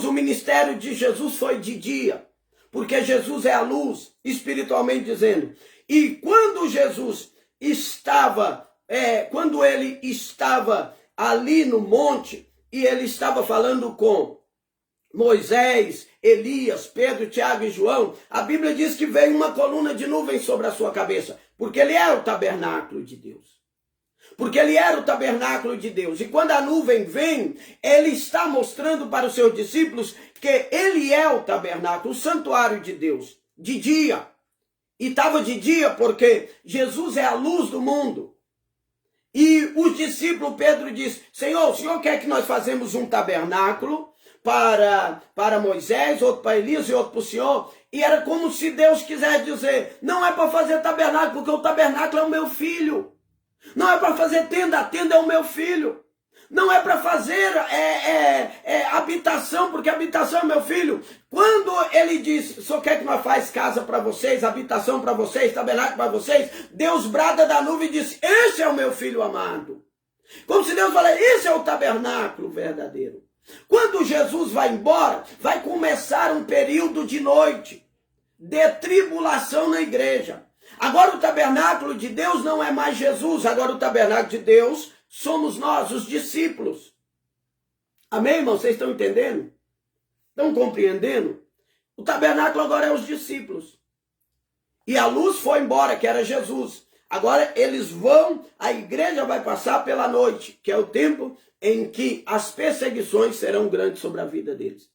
Speaker 1: O ministério de Jesus foi de dia, porque Jesus é a luz, espiritualmente dizendo. E quando Jesus estava, quando ele estava ali no monte, e ele estava falando com Moisés, Elias, Pedro, Tiago e João, a Bíblia diz que veio uma coluna de nuvem sobre a sua cabeça, porque ele era o tabernáculo de Deus. Porque ele era o tabernáculo de Deus. E quando a nuvem vem, ele está mostrando para os seus discípulos que ele é o tabernáculo, o santuário de Deus, de dia. E estava de dia porque Jesus é a luz do mundo. E os discípulos, Pedro diz, Senhor, o Senhor quer que nós façamos um tabernáculo para Moisés, outro para Elias e outro para o Senhor? E era como se Deus quisesse dizer, não é para fazer tabernáculo, porque o tabernáculo é o meu filho. Não é para fazer tenda, a tenda é o meu filho. Não é para fazer habitação, porque habitação é meu filho. Quando ele diz, o Senhor quer que nós façamos casa para vocês, habitação para vocês, tabernáculo para vocês, Deus brada da nuvem e diz, esse é o meu filho amado. Como se Deus falasse, esse é o tabernáculo verdadeiro. Quando Jesus vai embora, vai começar um período de noite, de tribulação na igreja. Agora o tabernáculo de Deus não é mais Jesus, agora o tabernáculo de Deus somos nós, os discípulos. Amém, irmão? Vocês estão entendendo? Estão compreendendo? O tabernáculo agora é os discípulos. E a luz foi embora, que era Jesus. Agora eles vão, a igreja vai passar pela noite, que é o tempo em que as perseguições serão grandes sobre a vida deles.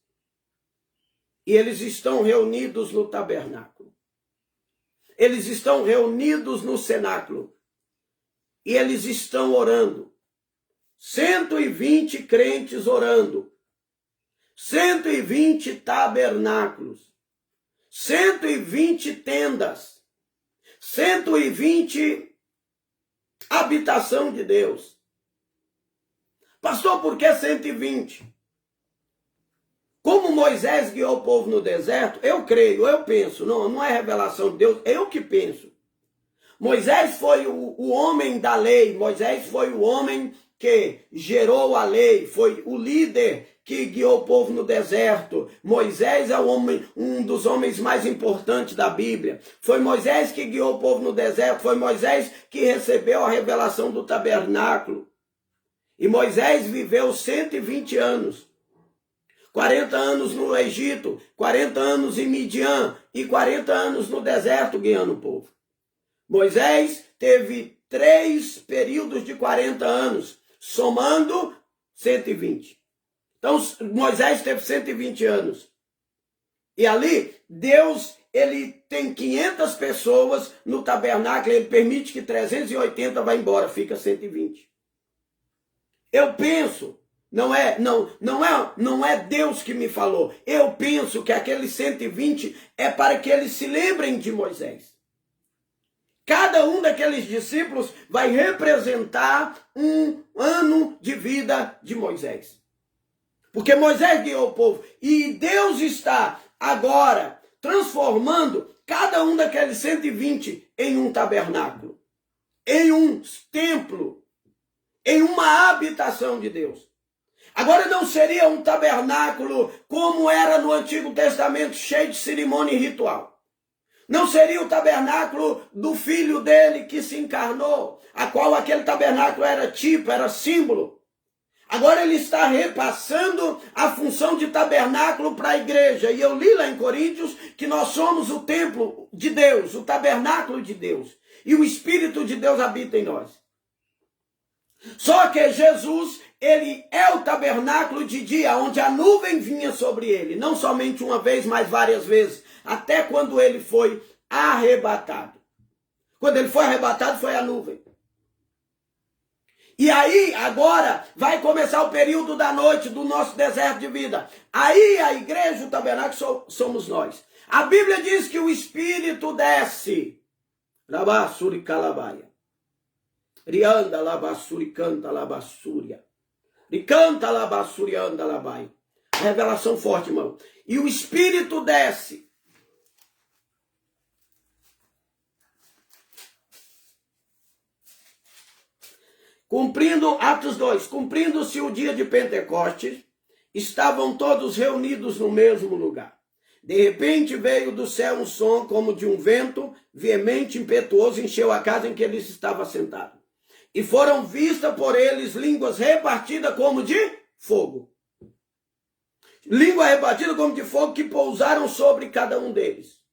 Speaker 1: E eles estão reunidos no tabernáculo. Eles estão reunidos no cenáculo. E eles estão orando. 120 crentes orando. 120 tabernáculos. 120 tendas. 120 habitação de Deus. Pastor, por que 120? Como Moisés guiou o povo no deserto, eu creio, eu penso, não é revelação de Deus, eu que penso. Moisés foi o homem da lei, Moisés foi o homem que gerou a lei, foi o líder que guiou o povo no deserto. Moisés é um dos homens mais importantes da Bíblia. Foi Moisés que guiou o povo no deserto, foi Moisés que recebeu a revelação do tabernáculo. E Moisés viveu 120 anos. 40 anos no Egito, 40 anos em Midian e 40 anos no deserto guiando o povo. Moisés teve 3 períodos de 40 anos, somando 120. Então, Moisés teve 120 anos. E ali, Deus, ele tem 500 pessoas no tabernáculo, ele permite que 380 vá embora, fica 120. Eu penso, não é Deus que me falou, eu penso que aqueles 120 é para que eles se lembrem de Moisés. Cada um daqueles discípulos vai representar um ano de vida de Moisés. Porque Moisés guiou o povo. E Deus está agora transformando cada um daqueles 120 em um tabernáculo, em um templo, em uma habitação de Deus. Agora não seria um tabernáculo como era no Antigo Testamento, cheio de cerimônia e ritual. Não seria o tabernáculo do filho dele que se encarnou, a qual aquele tabernáculo era tipo, era símbolo. Agora ele está repassando a função de tabernáculo para a igreja. E eu li lá em Coríntios que nós somos o templo de Deus, o tabernáculo de Deus. E o Espírito de Deus habita em nós. Só que Jesus, ele é o tabernáculo de dia, onde a nuvem vinha sobre ele. Não somente uma vez, mas várias vezes. Até quando ele foi arrebatado. Quando ele foi arrebatado, foi a nuvem. E aí, agora, vai começar o período da noite do nosso deserto de vida. Aí, a igreja, o tabernáculo, somos nós. A Bíblia diz que o Espírito desce. Labassuri calabaia. Rianda labassuri canta labassúria. Ricanta labassurianda labai. Revelação forte, irmão. E o Espírito desce. Atos 2, cumprindo-se o dia de Pentecostes, estavam todos reunidos no mesmo lugar. De repente veio do céu um som como de um vento veemente, impetuoso, encheu a casa em que eles estavam sentados. E foram vistas por eles línguas repartidas como de fogo. Língua repartida como de fogo que pousaram sobre cada um deles.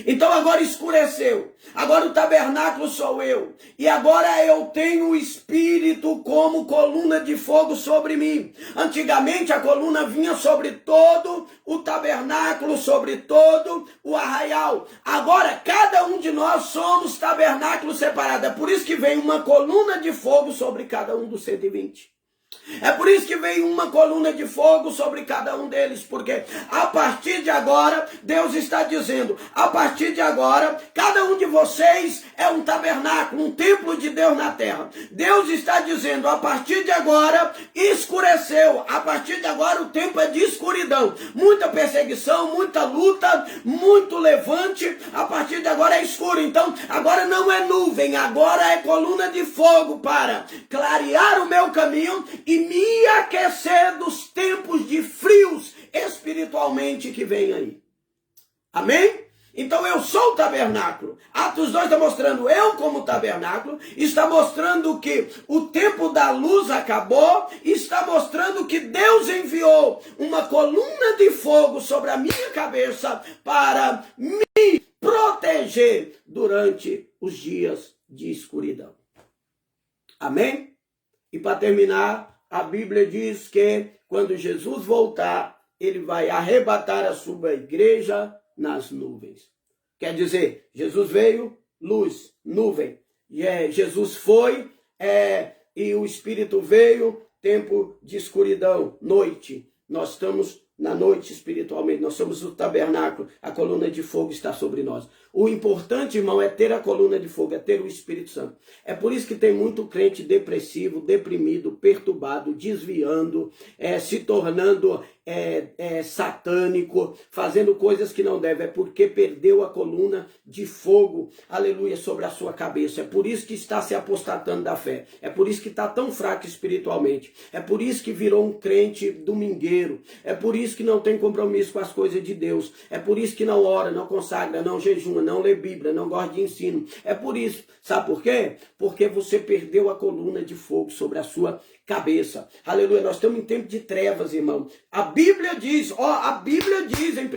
Speaker 1: Então agora escureceu, agora o tabernáculo sou eu, e agora eu tenho o Espírito como coluna de fogo sobre mim. Antigamente a coluna vinha sobre todo o tabernáculo, sobre todo o arraial. Agora cada um de nós somos tabernáculos separados, é por isso que vem uma coluna de fogo sobre cada um dos 120. É por isso que veio uma coluna de fogo sobre cada um deles, porque a partir de agora, Deus está dizendo, a partir de agora, cada um de vocês é um tabernáculo, um templo de Deus na terra. Deus está dizendo, a partir de agora, escureceu, a partir de agora o tempo é de escuridão, muita perseguição, muita luta, muito levante, a partir de agora é escuro. Então, agora não é nuvem, agora é coluna de fogo para clarear o meu caminho e me aquecer dos tempos de frios espiritualmente que vem aí. Amém? Então eu sou o tabernáculo. Atos 2 está mostrando eu como tabernáculo, está mostrando que o tempo da luz acabou, está mostrando que Deus enviou uma coluna de fogo sobre a minha cabeça para me proteger durante os dias de escuridão. Amém? E para terminar, a Bíblia diz que quando Jesus voltar, ele vai arrebatar a sua igreja nas nuvens. Quer dizer, Jesus veio, luz, nuvem. Jesus foi, e o Espírito veio, tempo de escuridão, noite. Nós estamos na noite espiritualmente, nós somos o tabernáculo, a coluna de fogo está sobre nós. O importante, irmão, é ter a coluna de fogo, é ter o Espírito Santo. É por isso que tem muito crente depressivo, deprimido, perturbado, desviando, se tornando satânico, fazendo coisas que não deve, é porque perdeu a coluna de fogo, aleluia, sobre a sua cabeça. É por isso que está se apostatando da fé, é por isso que está tão fraco espiritualmente, é por isso que virou um crente domingueiro, é por isso que não tem compromisso com as coisas de Deus, é por isso que não ora, não consagra, não jejuma, não lê Bíblia, não gosta de ensino. É por isso, sabe por quê? Porque você perdeu a coluna de fogo sobre a sua cabeça. Aleluia, nós estamos em tempo de trevas, irmão. A Bíblia diz em 1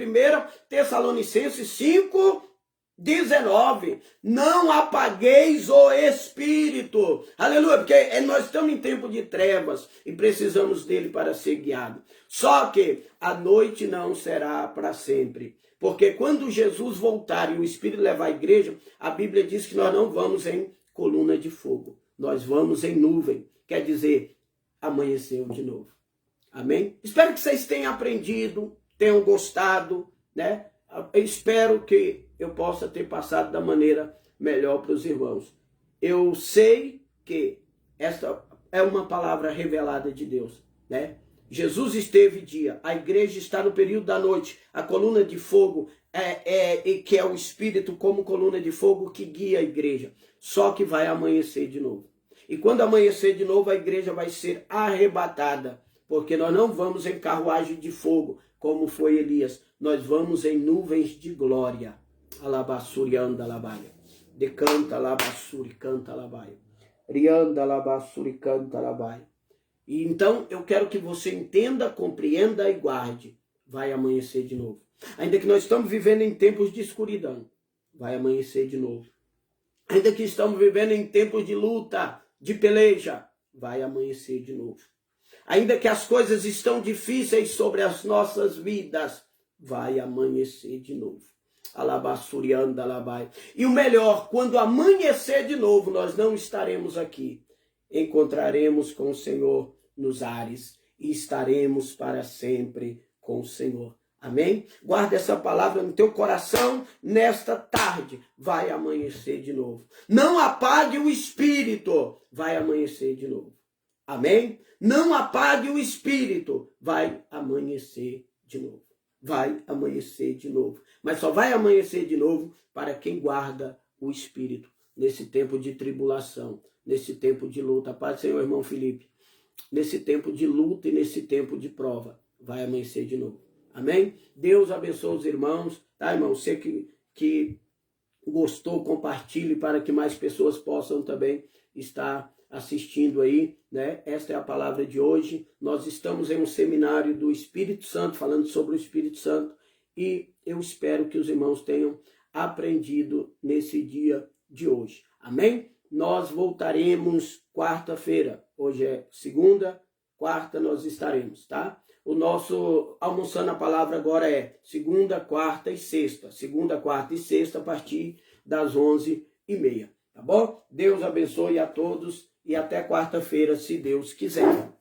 Speaker 1: Tessalonicenses 5:19, não apagueis o espírito. Aleluia, porque nós estamos em tempo de trevas e precisamos dele para ser guiado. Só que a noite não será para sempre. Porque quando Jesus voltar e o Espírito levar a igreja, a Bíblia diz que nós não vamos em coluna de fogo. Nós vamos em nuvem. Quer dizer, amanheceu de novo. Amém? Espero que vocês tenham aprendido, tenham gostado, né? Eu espero que eu possa ter passado da maneira melhor para os irmãos. Eu sei que esta é uma palavra revelada de Deus, né? Jesus esteve dia, a igreja está no período da noite, a coluna de fogo que é o Espírito como coluna de fogo que guia a igreja. Só que vai amanhecer de novo. E quando amanhecer de novo, a igreja vai ser arrebatada, porque nós não vamos em carruagem de fogo, como foi Elias. Nós vamos em nuvens de glória. Alabassuri anda labaia. Decanta alabassuri canta labaia. Rianda alabassuri canta labaia. E então eu quero que você entenda, compreenda e guarde. Vai amanhecer de novo. Ainda que nós estamos vivendo em tempos de escuridão, vai amanhecer de novo. Ainda que estamos vivendo em tempos de luta, de peleja, vai amanhecer de novo. Ainda que as coisas estão difíceis sobre as nossas vidas, vai amanhecer de novo. Alabassurianda alabai. E o melhor, quando amanhecer de novo, nós não estaremos aqui. Encontraremos com o Senhor nos ares e estaremos para sempre com o Senhor. Amém? Guarda essa palavra no teu coração nesta tarde. Vai amanhecer de novo. Não apague o espírito. Vai amanhecer de novo. Amém? Não apague o espírito. Vai amanhecer de novo. Vai amanhecer de novo. Mas só vai amanhecer de novo para quem guarda o espírito nesse tempo de tribulação, nesse tempo de luta. Paz do Senhor, irmão Felipe. Nesse tempo de luta e nesse tempo de prova, vai amanhecer de novo. Amém? Deus abençoe os irmãos. Tá, irmão? Você que gostou, compartilhe para que mais pessoas possam também estar assistindo aí, né? Esta é a palavra de hoje. Nós estamos em um seminário do Espírito Santo, falando sobre o Espírito Santo, e eu espero que os irmãos tenham aprendido nesse dia de hoje. Amém? Nós voltaremos quarta-feira. Hoje é segunda, quarta nós estaremos, tá? O nosso Almoçando a Palavra agora é segunda, quarta e sexta. Segunda, quarta e sexta a partir das 11h30. Tá bom? Deus abençoe a todos e até quarta-feira, se Deus quiser.